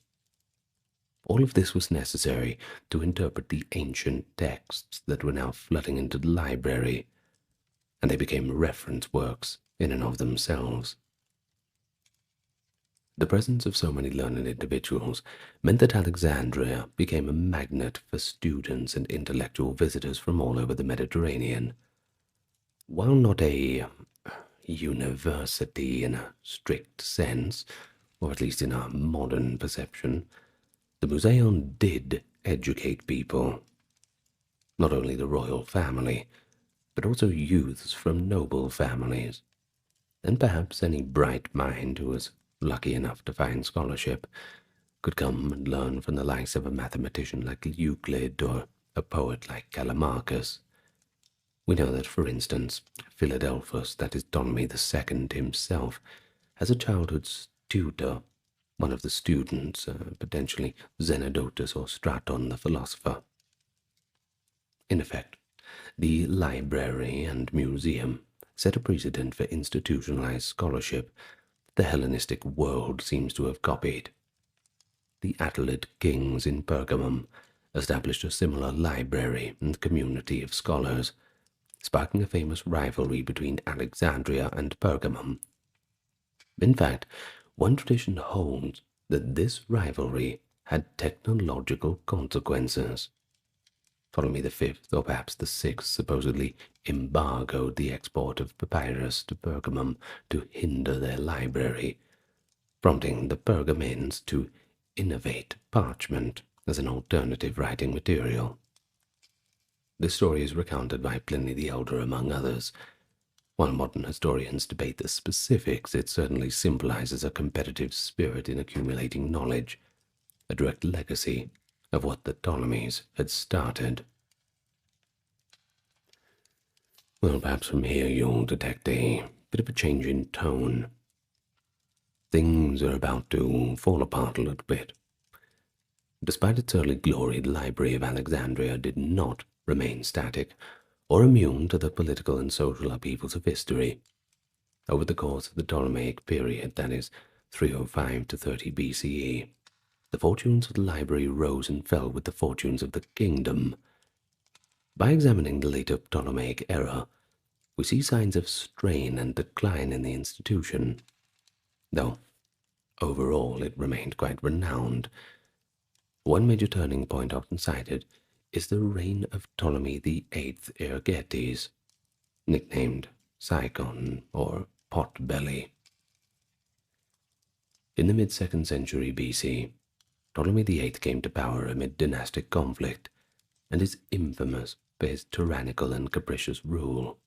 Speaker 1: All of this was necessary to interpret the ancient texts that were now flooding into the library, and they became reference works in and of themselves. The presence of so many learned individuals meant that Alexandria became a magnet for students and intellectual visitors from all over the Mediterranean. While not a university in a strict sense, or at least in our modern perception, the Museum did educate people, not only the royal family, but also youths from noble families, and perhaps any bright mind who was lucky enough to find scholarship could come and learn from the likes of a mathematician like Euclid or a poet like Callimachus. We know that, for instance, Philadelphus, that is Ptolemy II himself, has a childhood tutor, one of the students, potentially Zenodotus or Straton the philosopher. In effect, the library and museum set a precedent for institutionalized scholarship the Hellenistic world seems to have copied. The Attalid kings in Pergamum established a similar library and community of scholars, sparking a famous rivalry between Alexandria and Pergamum. In fact, one tradition holds that this rivalry had technological consequences. Ptolemy V, or perhaps the VI, supposedly embargoed the export of papyrus to Pergamum to hinder their library, prompting the Pergamins to innovate parchment as an alternative writing material. This story is recounted by Pliny the Elder, among others. While modern historians debate the specifics, it certainly symbolizes a competitive spirit in accumulating knowledge, a direct legacy of what the Ptolemies had started. Well, perhaps from here you'll detect a bit of a change in tone. Things are about to fall apart a little bit. Despite its early glory, the Library of Alexandria did not remain static or immune to the political and social upheavals of history. Over the course of the Ptolemaic period, that is, 305 to 30 BCE, the fortunes of the library rose and fell with the fortunes of the kingdom. By examining the later Ptolemaic era, we see signs of strain and decline in the institution, though overall it remained quite renowned. One major turning point often cited is the reign of Ptolemy VIII Ergetes, nicknamed Sicon or Potbelly. In the mid-2nd century BC, Ptolemy VIII came to power amid dynastic conflict, and is infamous for his tyrannical and capricious rule.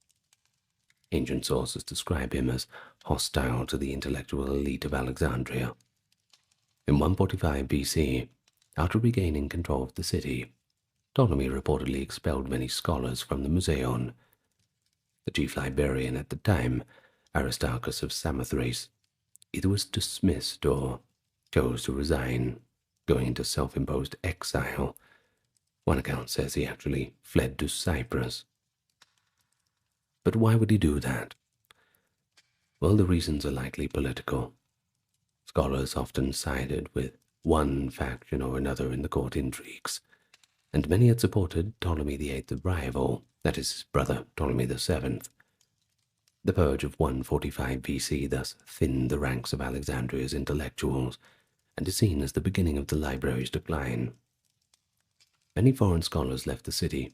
Speaker 1: Ancient sources describe him as hostile to the intellectual elite of Alexandria. In 145 BC, after regaining control of the city, Ptolemy reportedly expelled many scholars from the Museion. The chief librarian at the time, Aristarchus of Samothrace, either was dismissed or chose to resign, going into self-imposed exile. One account says he actually fled to Cyprus. But why would he do that? Well, the reasons are likely political. Scholars often sided with one faction or another in the court intrigues, and many had supported Ptolemy VIII's rival, that is his brother Ptolemy VII. The purge of 145 BC thus thinned the ranks of Alexandria's intellectuals, and is seen as the beginning of the library's decline. Many foreign scholars left the city,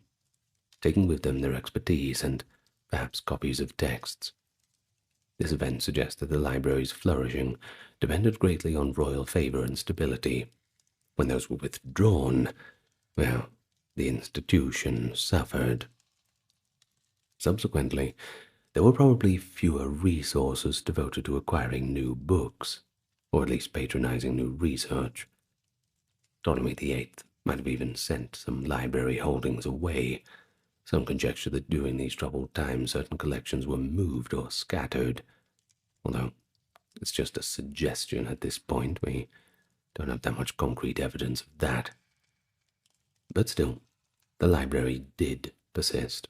Speaker 1: taking with them their expertise and perhaps copies of texts. This event suggests that the library's flourishing depended greatly on royal favor and stability. When those were withdrawn, well, the institution suffered. Subsequently, there were probably fewer resources devoted to acquiring new books, or at least patronizing new research. Ptolemy VIII might have even sent some library holdings away. Some conjecture that during these troubled times certain collections were moved or scattered, although it's just a suggestion at this point. We don't have that much concrete evidence of that. But still, the library did persist.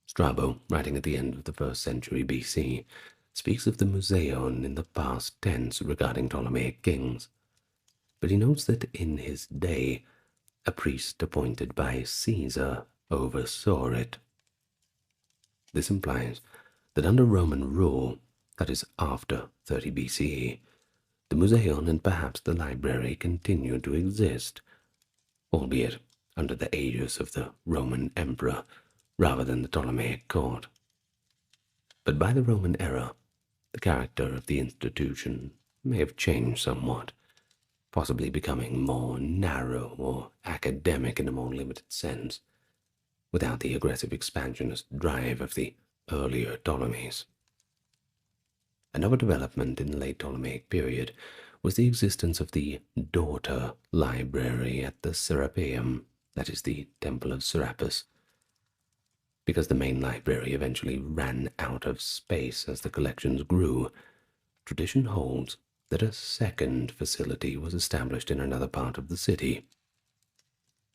Speaker 1: Strabo, writing at the end of the 1st century BC, speaks of the Museion in the past tense regarding Ptolemaic kings, but he notes that in his day, a priest appointed by Caesar oversaw it. This implies that under Roman rule, that is after 30 BCE, the Museion and perhaps the library continued to exist, albeit under the aegis of the Roman emperor rather than the Ptolemaic court. But by the Roman era, the character of the institution may have changed somewhat, possibly becoming more narrow or academic in a more limited sense, without the aggressive expansionist drive of the earlier Ptolemies. Another development in the late Ptolemaic period was the existence of the daughter library at the Serapeum, that is the Temple of Serapis. Because the main library eventually ran out of space as the collections grew, tradition holds that a second facility was established in another part of the city.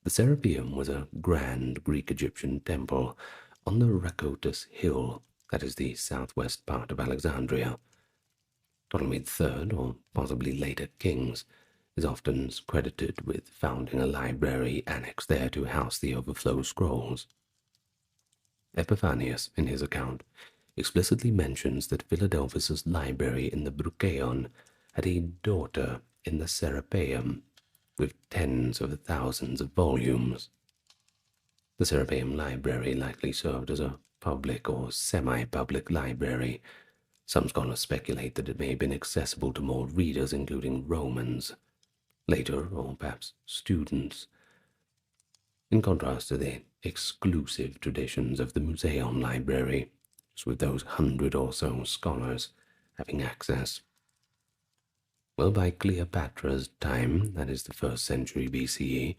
Speaker 1: The Serapeum was a grand Greek-Egyptian temple on the Rakotis Hill, that is the southwest part of Alexandria. Ptolemy III, or possibly later kings, is often credited with founding a library annexed there to house the overflow scrolls. Epiphanius, in his account, explicitly mentions that Philadelphus's library in the Brucheion had a daughter in the Serapeum, with tens of thousands of volumes. The Serapeum library likely served as a public or semi-public library. Some scholars speculate that it may have been accessible to more readers, including Romans, later, or perhaps students, in contrast to the exclusive traditions of the Museion library, with those 100 or so scholars having access. Well, by Cleopatra's time, that is the 1st century BCE,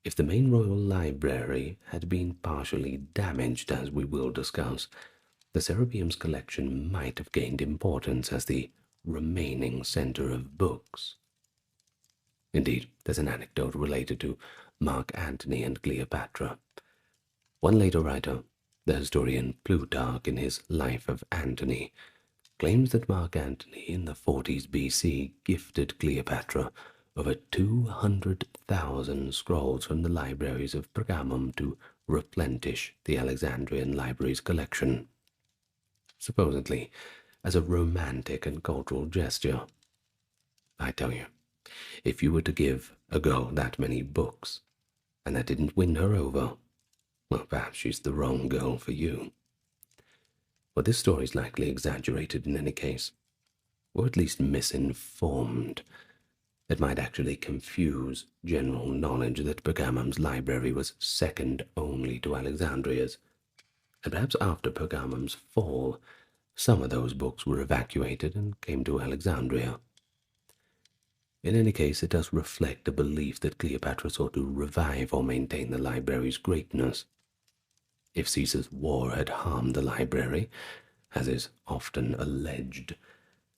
Speaker 1: if the main royal library had been partially damaged, as we will discuss, the Serapeum's collection might have gained importance as the remaining center of books. Indeed, there's an anecdote related to Mark Antony and Cleopatra. One later writer, the historian Plutarch in his Life of Antony, claims that Mark Antony in the 40s BC gifted Cleopatra over 200,000 scrolls from the libraries of Pergamum to replenish the Alexandrian library's collection, supposedly as a romantic and cultural gesture. I tell you, if you were to give a girl that many books, and that didn't win her over, well, perhaps she's the wrong girl for you. But this story is likely exaggerated in any case. or at least misinformed. It might actually confuse general knowledge that Pergamon's library was second only to Alexandria's, and perhaps after Pergamon's fall, some of those books were evacuated and came to Alexandria. In any case, it does reflect a belief that Cleopatra sought to revive or maintain the library's greatness. If Caesar's war had harmed the library, as is often alleged,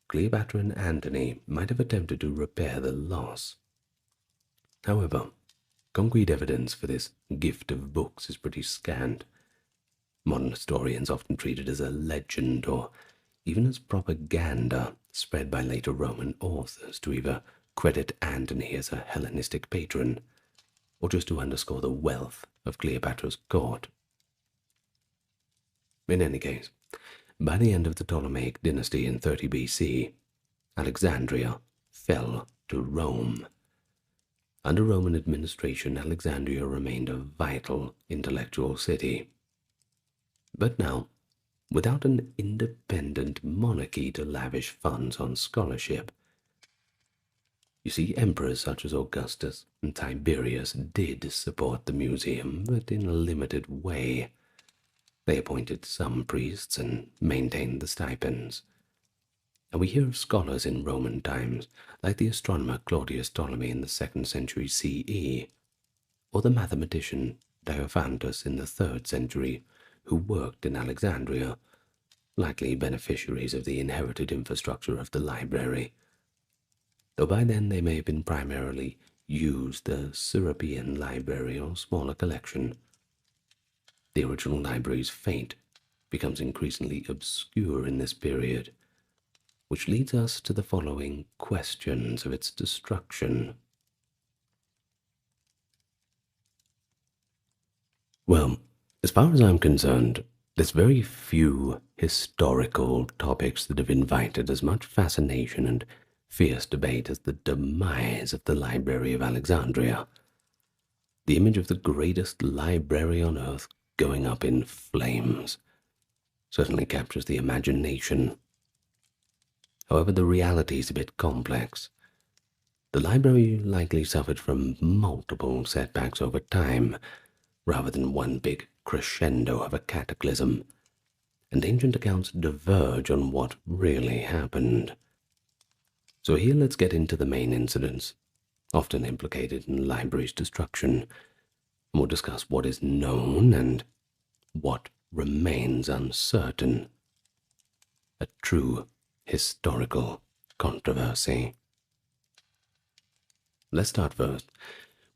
Speaker 1: Cleopatra and Antony might have attempted to repair the loss. However, concrete evidence for this gift of books is pretty scant. Modern historians often treat it as a legend or even as propaganda spread by later Roman authors to either credit Antony as a Hellenistic patron or just to underscore the wealth of Cleopatra's court. In any case, by the end of the Ptolemaic dynasty in 30 BC, Alexandria fell to Rome. Under Roman administration, Alexandria remained a vital intellectual city. But now, without an independent monarchy to lavish funds on scholarship, you see, emperors such as Augustus and Tiberius did support the museum, but in a limited way. They appointed some priests and maintained the stipends. And we hear of scholars in Roman times, like the astronomer Claudius Ptolemy in the 2nd century CE, or the mathematician Diophantus in the 3rd century, who worked in Alexandria, likely beneficiaries of the inherited infrastructure of the library, though by then they may have been primarily used the Syropian library or smaller collection. The original library's fate becomes increasingly obscure in this period, which leads us to the following questions of its destruction. Well, as far as I'm concerned, there's very few historical topics that have invited as much fascination and fierce debate as the demise of the Library of Alexandria. The image of the greatest library on earth going up in flames certainly captures the imagination. However, the reality is a bit complex. The library likely suffered from multiple setbacks over time, rather than one big crescendo of a cataclysm, and ancient accounts diverge on what really happened. So here let's get into the main incidents, often implicated in the library's destruction, and we'll discuss what is known and what remains uncertain. A true historical controversy. Let's start first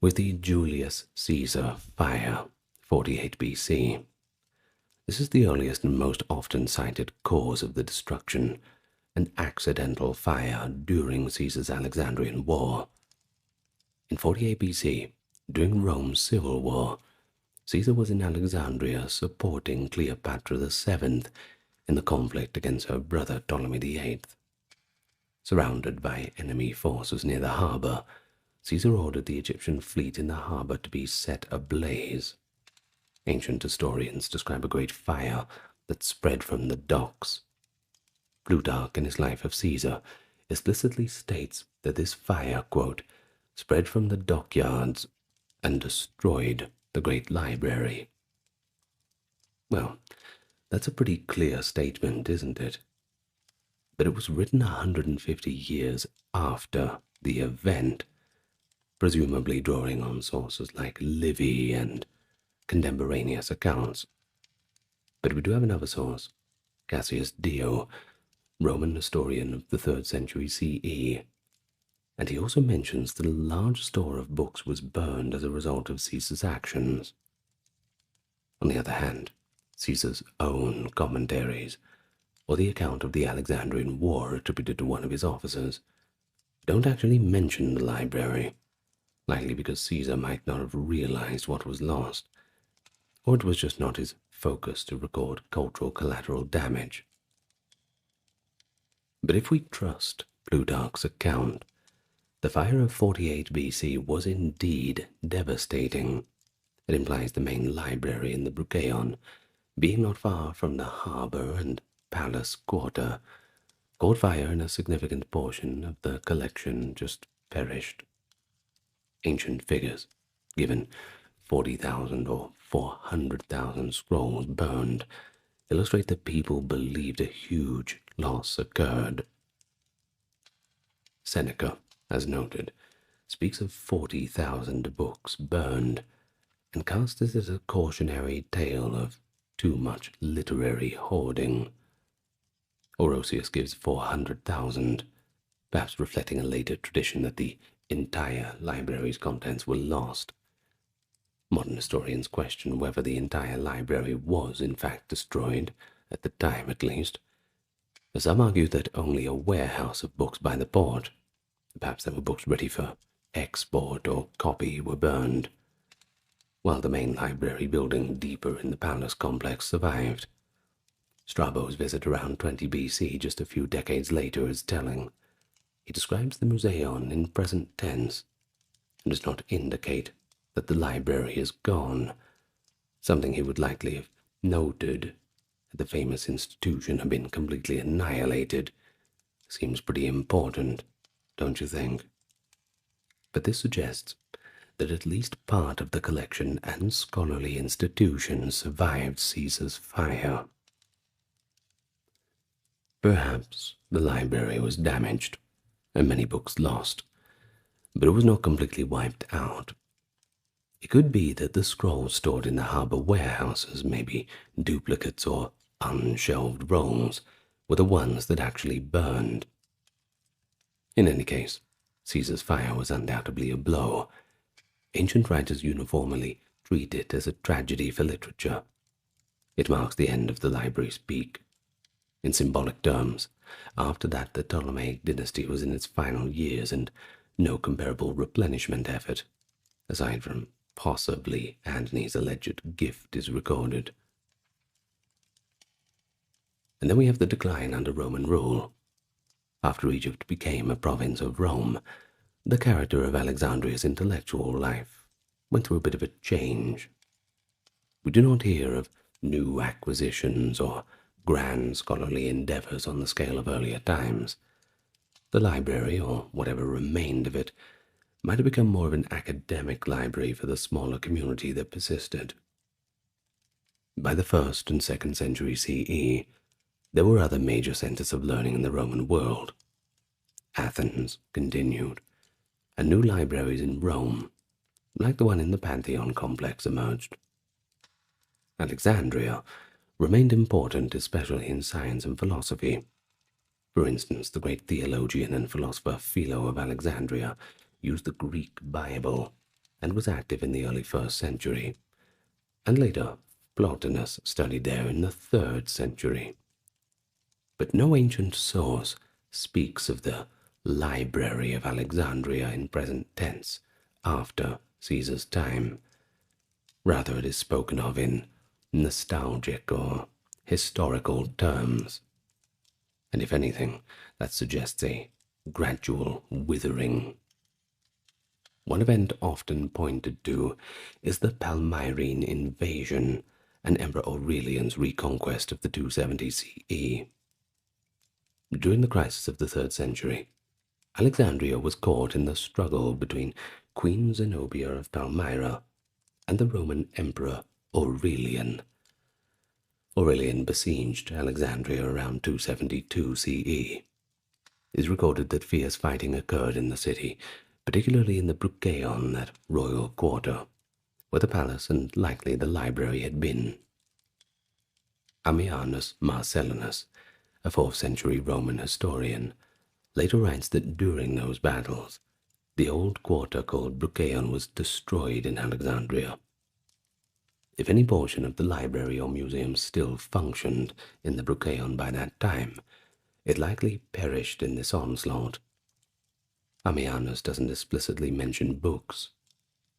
Speaker 1: with the Julius Caesar fire, 48 BC. This is the earliest and most often cited cause of the destruction, an accidental fire during Caesar's Alexandrian War. In 48 BC, during Rome's civil war, Caesar was in Alexandria supporting Cleopatra VII in the conflict against her brother Ptolemy VIII. Surrounded by enemy forces near the harbor, Caesar ordered the Egyptian fleet in the harbor to be set ablaze. Ancient historians describe a great fire that spread from the docks. Plutarch, in his Life of Caesar, explicitly states that this fire, quote, spread from the dockyards and destroyed the great library. Well, that's a pretty clear statement, isn't it? But it was written 150 years after the event, presumably drawing on sources like Livy and contemporaneous accounts. But we do have another source, Cassius Dio, Roman historian of the 3rd century CE, and he also mentions that a large store of books was burned as a result of Caesar's actions. On the other hand, Caesar's own commentaries, or the account of the Alexandrian War attributed to one of his officers, don't actually mention the library, likely because Caesar might not have realized what was lost, or it was just not his focus to record cultural collateral damage. But if we trust Plutarch's account, the fire of 48 BC was indeed devastating. It implies the main library in the Brucheion, being not far from the harbour and palace quarter, caught fire and a significant portion of the collection just perished. Ancient figures, given 40,000 or 400,000 scrolls burned, illustrate that people believed a huge loss occurred. Seneca, as noted, speaks of 40,000 books burned, and casts it as a cautionary tale of too much literary hoarding. Orosius gives 400,000, perhaps reflecting a later tradition that the entire library's contents were lost. Modern historians question whether the entire library was in fact destroyed, at the time at least. Some argue that only a warehouse of books by the port, perhaps there were books ready for export or copy, were burned, while the main library building deeper in the palace complex survived. Strabo's visit around 20 BC, just a few decades later, is telling. He describes the Museion in present tense and does not indicate that the library is gone, something he would likely have noted that the famous institution had been completely annihilated. Seems pretty important, don't you think? But this suggests that at least part of the collection and scholarly institution survived Caesar's fire. Perhaps the library was damaged and many books lost, but it was not completely wiped out. It could be that the scrolls stored in the harbor warehouses, maybe duplicates or unshelved rolls, were the ones that actually burned. In any case, Caesar's fire was undoubtedly a blow. Ancient writers uniformly treat it as a tragedy for literature. It marks the end of the library's peak. In symbolic terms, after that the Ptolemaic dynasty was in its final years, and no comparable replenishment effort, aside from possibly Antony's alleged gift, is recorded. And then we have the decline under Roman rule. After Egypt became a province of Rome, the character of Alexandria's intellectual life went through a bit of a change. We do not hear of new acquisitions or grand scholarly endeavors on the scale of earlier times. The library, or whatever remained of it, might have become more of an academic library for the smaller community that persisted. By the 1st and 2nd century CE, there were other major centers of learning in the Roman world. Athens continued, and new libraries in Rome, like the one in the Pantheon complex, emerged. Alexandria remained important, especially in science and philosophy. For instance, the great theologian and philosopher Philo of Alexandria used the Greek Bible and was active in the early 1st century, and later Plotinus studied there in the 3rd century. But no ancient source speaks of the Library of Alexandria in present tense after Caesar's time. Rather, it is spoken of in nostalgic or historical terms, and if anything, that suggests a gradual withering. One event often pointed to is the Palmyrene invasion and Emperor Aurelian's reconquest of the 270 CE. During the crisis of the 3rd century, Alexandria was caught in the struggle between Queen Zenobia of Palmyra and the Roman Emperor Aurelian. Aurelian besieged Alexandria around 272 CE. It is recorded that fierce fighting occurred in the city, particularly in the Brucheion, that royal quarter, where the palace and likely the library had been. Ammianus Marcellinus, a 4th century Roman historian, later writes that during those battles, the old quarter called Brucheion was destroyed in Alexandria. If any portion of the library or museum still functioned in the Brucheion by that time, it likely perished in this onslaught. Ammianus doesn't explicitly mention books,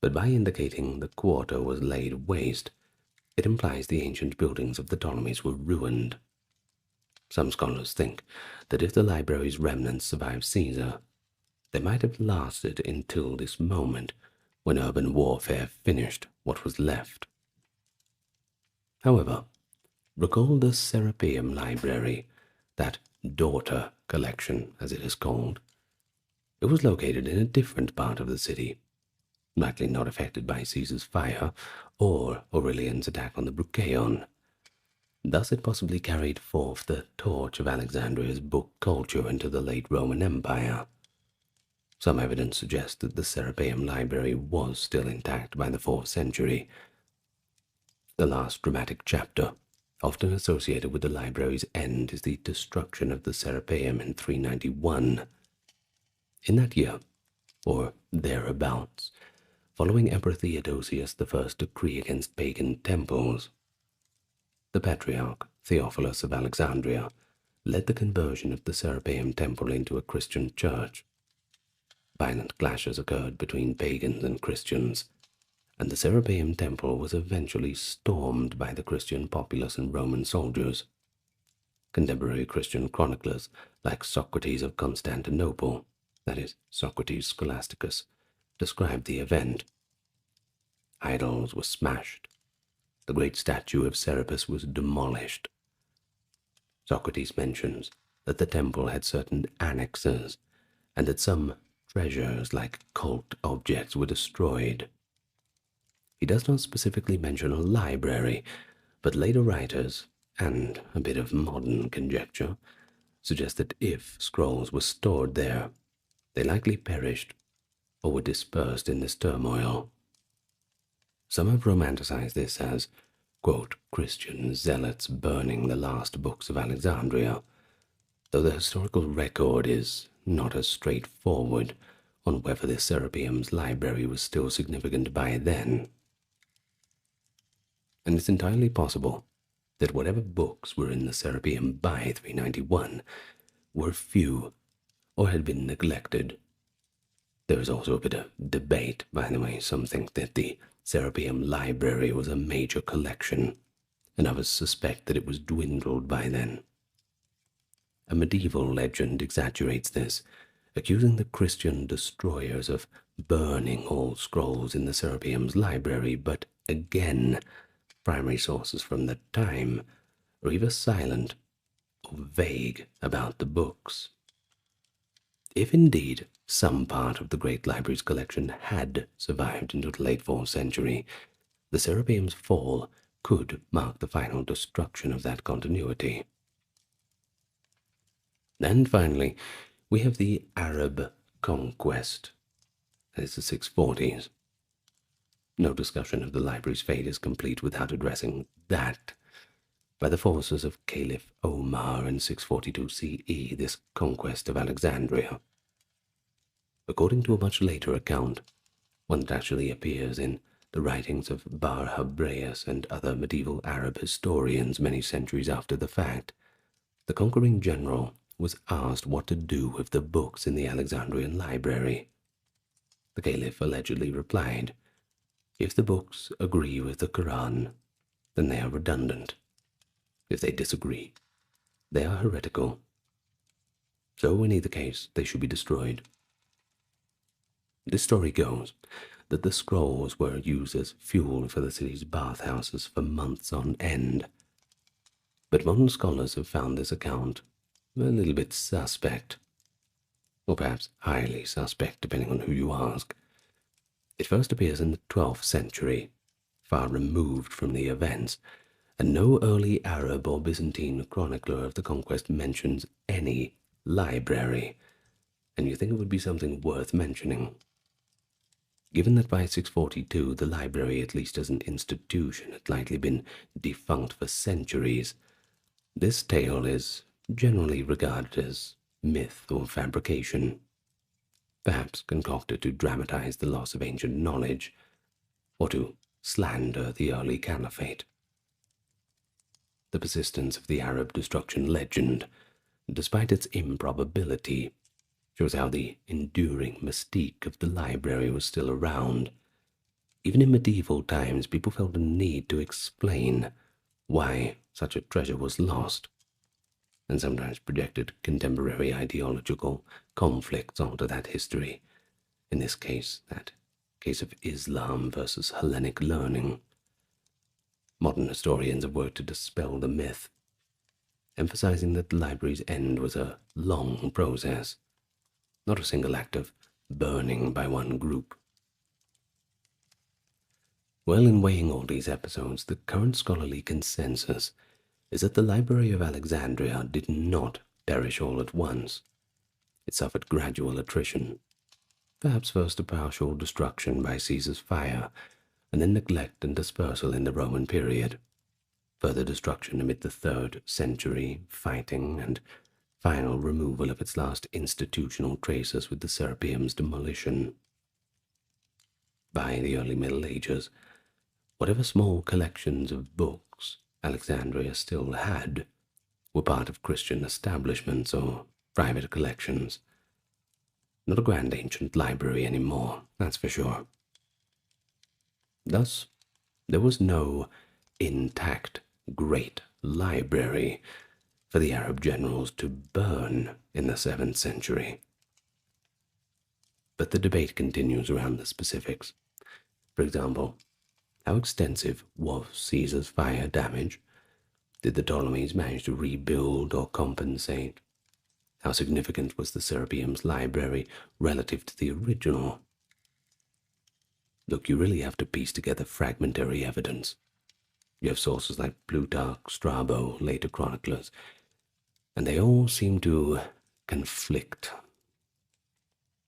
Speaker 1: but by indicating the quarter was laid waste, it implies the ancient buildings of the Ptolemies were ruined. Some scholars think that if the library's remnants survived Caesar, they might have lasted until this moment when urban warfare finished what was left. However, recall the Serapeum Library, that daughter collection, as it is called. It was located in a different part of the city, likely not affected by Caesar's fire or Aurelian's attack on the Brucheion. Thus it possibly carried forth the torch of Alexandria's book culture into the late Roman Empire. Some evidence suggests that the Serapeum library was still intact by the 4th century. The last dramatic chapter, often associated with the library's end, is the destruction of the Serapeum in 391. In that year, or thereabouts, following Emperor Theodosius I's decree against pagan temples, the Patriarch Theophilus of Alexandria led the conversion of the Serapeum temple into a Christian church. Violent clashes occurred between pagans and Christians, and the Serapeum temple was eventually stormed by the Christian populace and Roman soldiers. Contemporary Christian chroniclers like Socrates of Constantinople, that is, Socrates Scholasticus, described the event. Idols were smashed. The great statue of Serapis was demolished. Socrates mentions that the temple had certain annexes, and that some treasures like cult objects were destroyed. He does not specifically mention a library, but later writers, and a bit of modern conjecture, suggest that if scrolls were stored there, they likely perished or were dispersed in this turmoil. Some have romanticized this as, quote, Christian zealots burning the last books of Alexandria, though the historical record is not as straightforward on whether the Serapeum's library was still significant by then. And it's entirely possible that whatever books were in the Serapeum by 391 were few or had been neglected. There is also a bit of debate, by the way. Some think that the Serapeum library was a major collection, and others suspect that it was dwindled by then. A medieval legend exaggerates this, accusing the Christian destroyers of burning all scrolls in the Serapeum's library, but again, primary sources from the time are either silent or vague about the books. If indeed some part of the great library's collection had survived into the late 4th century, the Serapeum's fall could mark the final destruction of that continuity. And finally, we have the Arab conquest. That is the 640s. No discussion of the library's fate is complete without addressing that. By the forces of Caliph Omar in 642 CE, this conquest of Alexandria. According to a much later account, one that actually appears in the writings of Bar Habraeus and other medieval Arab historians many centuries after the fact, the conquering general was asked what to do with the books in the Alexandrian library. The Caliph allegedly replied, "If the books agree with the Quran, then they are redundant. If they disagree, they are heretical. So in either case, they should be destroyed." This story goes that the scrolls were used as fuel for the city's bathhouses for months on end. But modern scholars have found this account a little bit suspect, or perhaps highly suspect, depending on who you ask. It first appears in the 12th century, far removed from the events, and no early Arab or Byzantine chronicler of the conquest mentions any library, and you think it would be something worth mentioning. Given that by 642 the library, at least as an institution, had likely been defunct for centuries, this tale is generally regarded as myth or fabrication, perhaps concocted to dramatize the loss of ancient knowledge, or to slander the early caliphate. The persistence of the Arab destruction legend, despite its improbability, shows how the enduring mystique of the library was still around. Even in medieval times, people felt a need to explain why such a treasure was lost, and sometimes projected contemporary ideological conflicts onto that history. In this case, that case of Islam versus Hellenic learning. Modern historians have worked to dispel the myth. emphasizing that the library's end was a long process, not a single act of burning by one group. Well, in weighing all these episodes, the current scholarly consensus is that the Library of Alexandria did not perish all at once. It suffered gradual attrition, perhaps first a partial destruction by Caesar's fire, and then neglect and dispersal in the Roman period, further destruction amid the 3rd century, fighting, and final removal of its last institutional traces with the Serapeum's demolition. By the early Middle Ages, whatever small collections of books Alexandria still had were part of Christian establishments or private collections. Not a grand ancient library anymore, that's for sure. Thus, there was no intact great library for the Arab generals to burn in the 7th century. But the debate continues around the specifics. For example, how extensive was Caesar's fire damage? Did the Ptolemies manage to rebuild or compensate? How significant was the Serapeum's library relative to the original? Look, you really have to piece together fragmentary evidence. You have sources like Plutarch, Strabo, later chroniclers, and they all seem to conflict.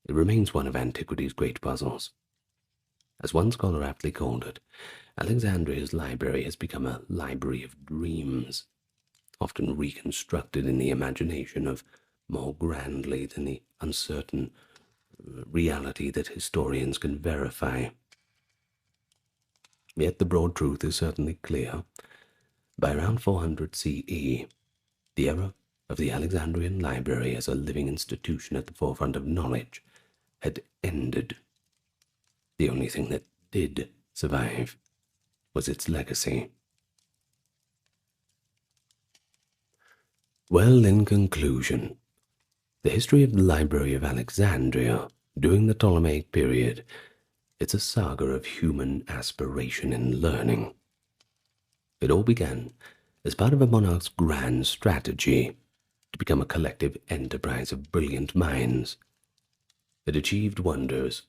Speaker 1: It remains one of antiquity's great puzzles. As one scholar aptly called it, Alexandria's library has become a library of dreams, often reconstructed in the imagination of more grandly than the uncertain reality that historians can verify. Yet the broad truth is certainly clear. By around 400 CE, the era of the Alexandrian library as a living institution at the forefront of knowledge had ended. The only thing that did survive was its legacy. Well, in conclusion, the history of the Library of Alexandria during the Ptolemaic period, it's a saga of human aspiration and learning. It all began as part of a monarch's grand strategy to become a collective enterprise of brilliant minds. It achieved wonders,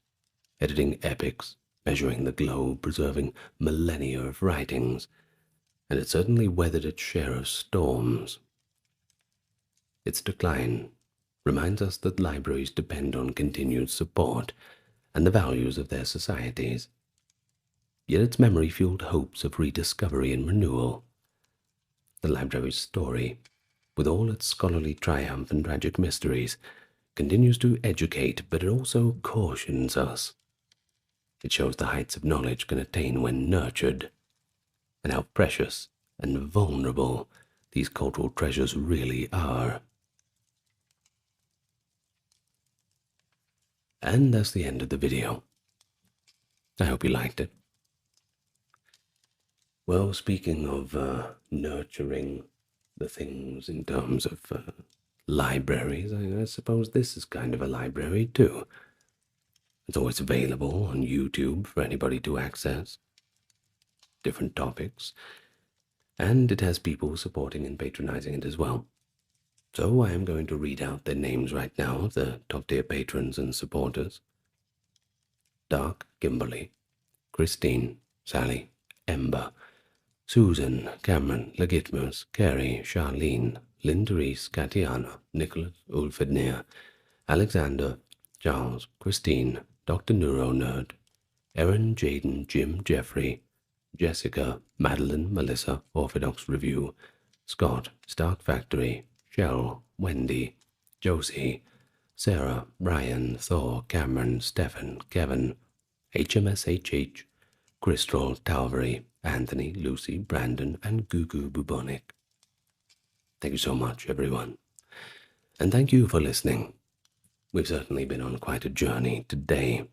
Speaker 1: editing epics, measuring the globe, preserving millennia of writings, and it certainly weathered its share of storms. Its decline reminds us that libraries depend on continued support and the values of their societies. Yet its memory fueled hopes of rediscovery and renewal. The library's story, with all its scholarly triumph and tragic mysteries, continues to educate, but it also cautions us. It shows the heights of knowledge can attain when nurtured, and how precious and vulnerable these cultural treasures really are. And that's the end of the video. I hope you liked it. Well, speaking of nurturing the things in terms of libraries, I suppose this is kind of a library too. It's always available on YouTube for anybody to access. Different topics. And it has people supporting and patronizing it as well. So I am going to read out their names right now, the top-tier patrons and supporters. Dark, Kimberly, Christine, Sally, Ember, Susan, Cameron, Legitmus, Carrie, Charlene, Lynn Therese, Katiana, Nicholas, Ulfednir, Alexander, Charles, Christine, Dr. Neuro Nerd, Erin, Jaden, Jim, Jeffrey, Jessica, Madeline, Melissa, Orthodox Review, Scott, Stark Factory, Shell, Wendy, Josie, Sarah, Brian, Thor, Cameron, Stefan, Kevin, HMSHH, Crystal, Talvery, Anthony, Lucy, Brandon, and Gugu Bubonic. Thank you so much, everyone. And thank you for listening. We've certainly been on quite a journey today,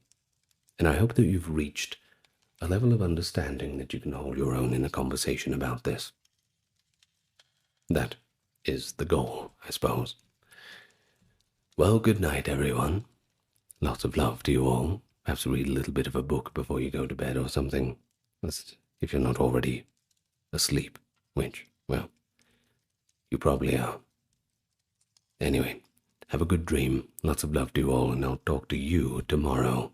Speaker 1: and I hope that you've reached a level of understanding that you can hold your own in a conversation about this. That is the goal, I suppose. Well, good night, everyone. Lots of love to you all. Perhaps read a little bit of a book before you go to bed or something. That's if you're not already asleep, which, well, You probably are. Anyway, have a good dream. Lots of love to you all, and I'll talk to you tomorrow.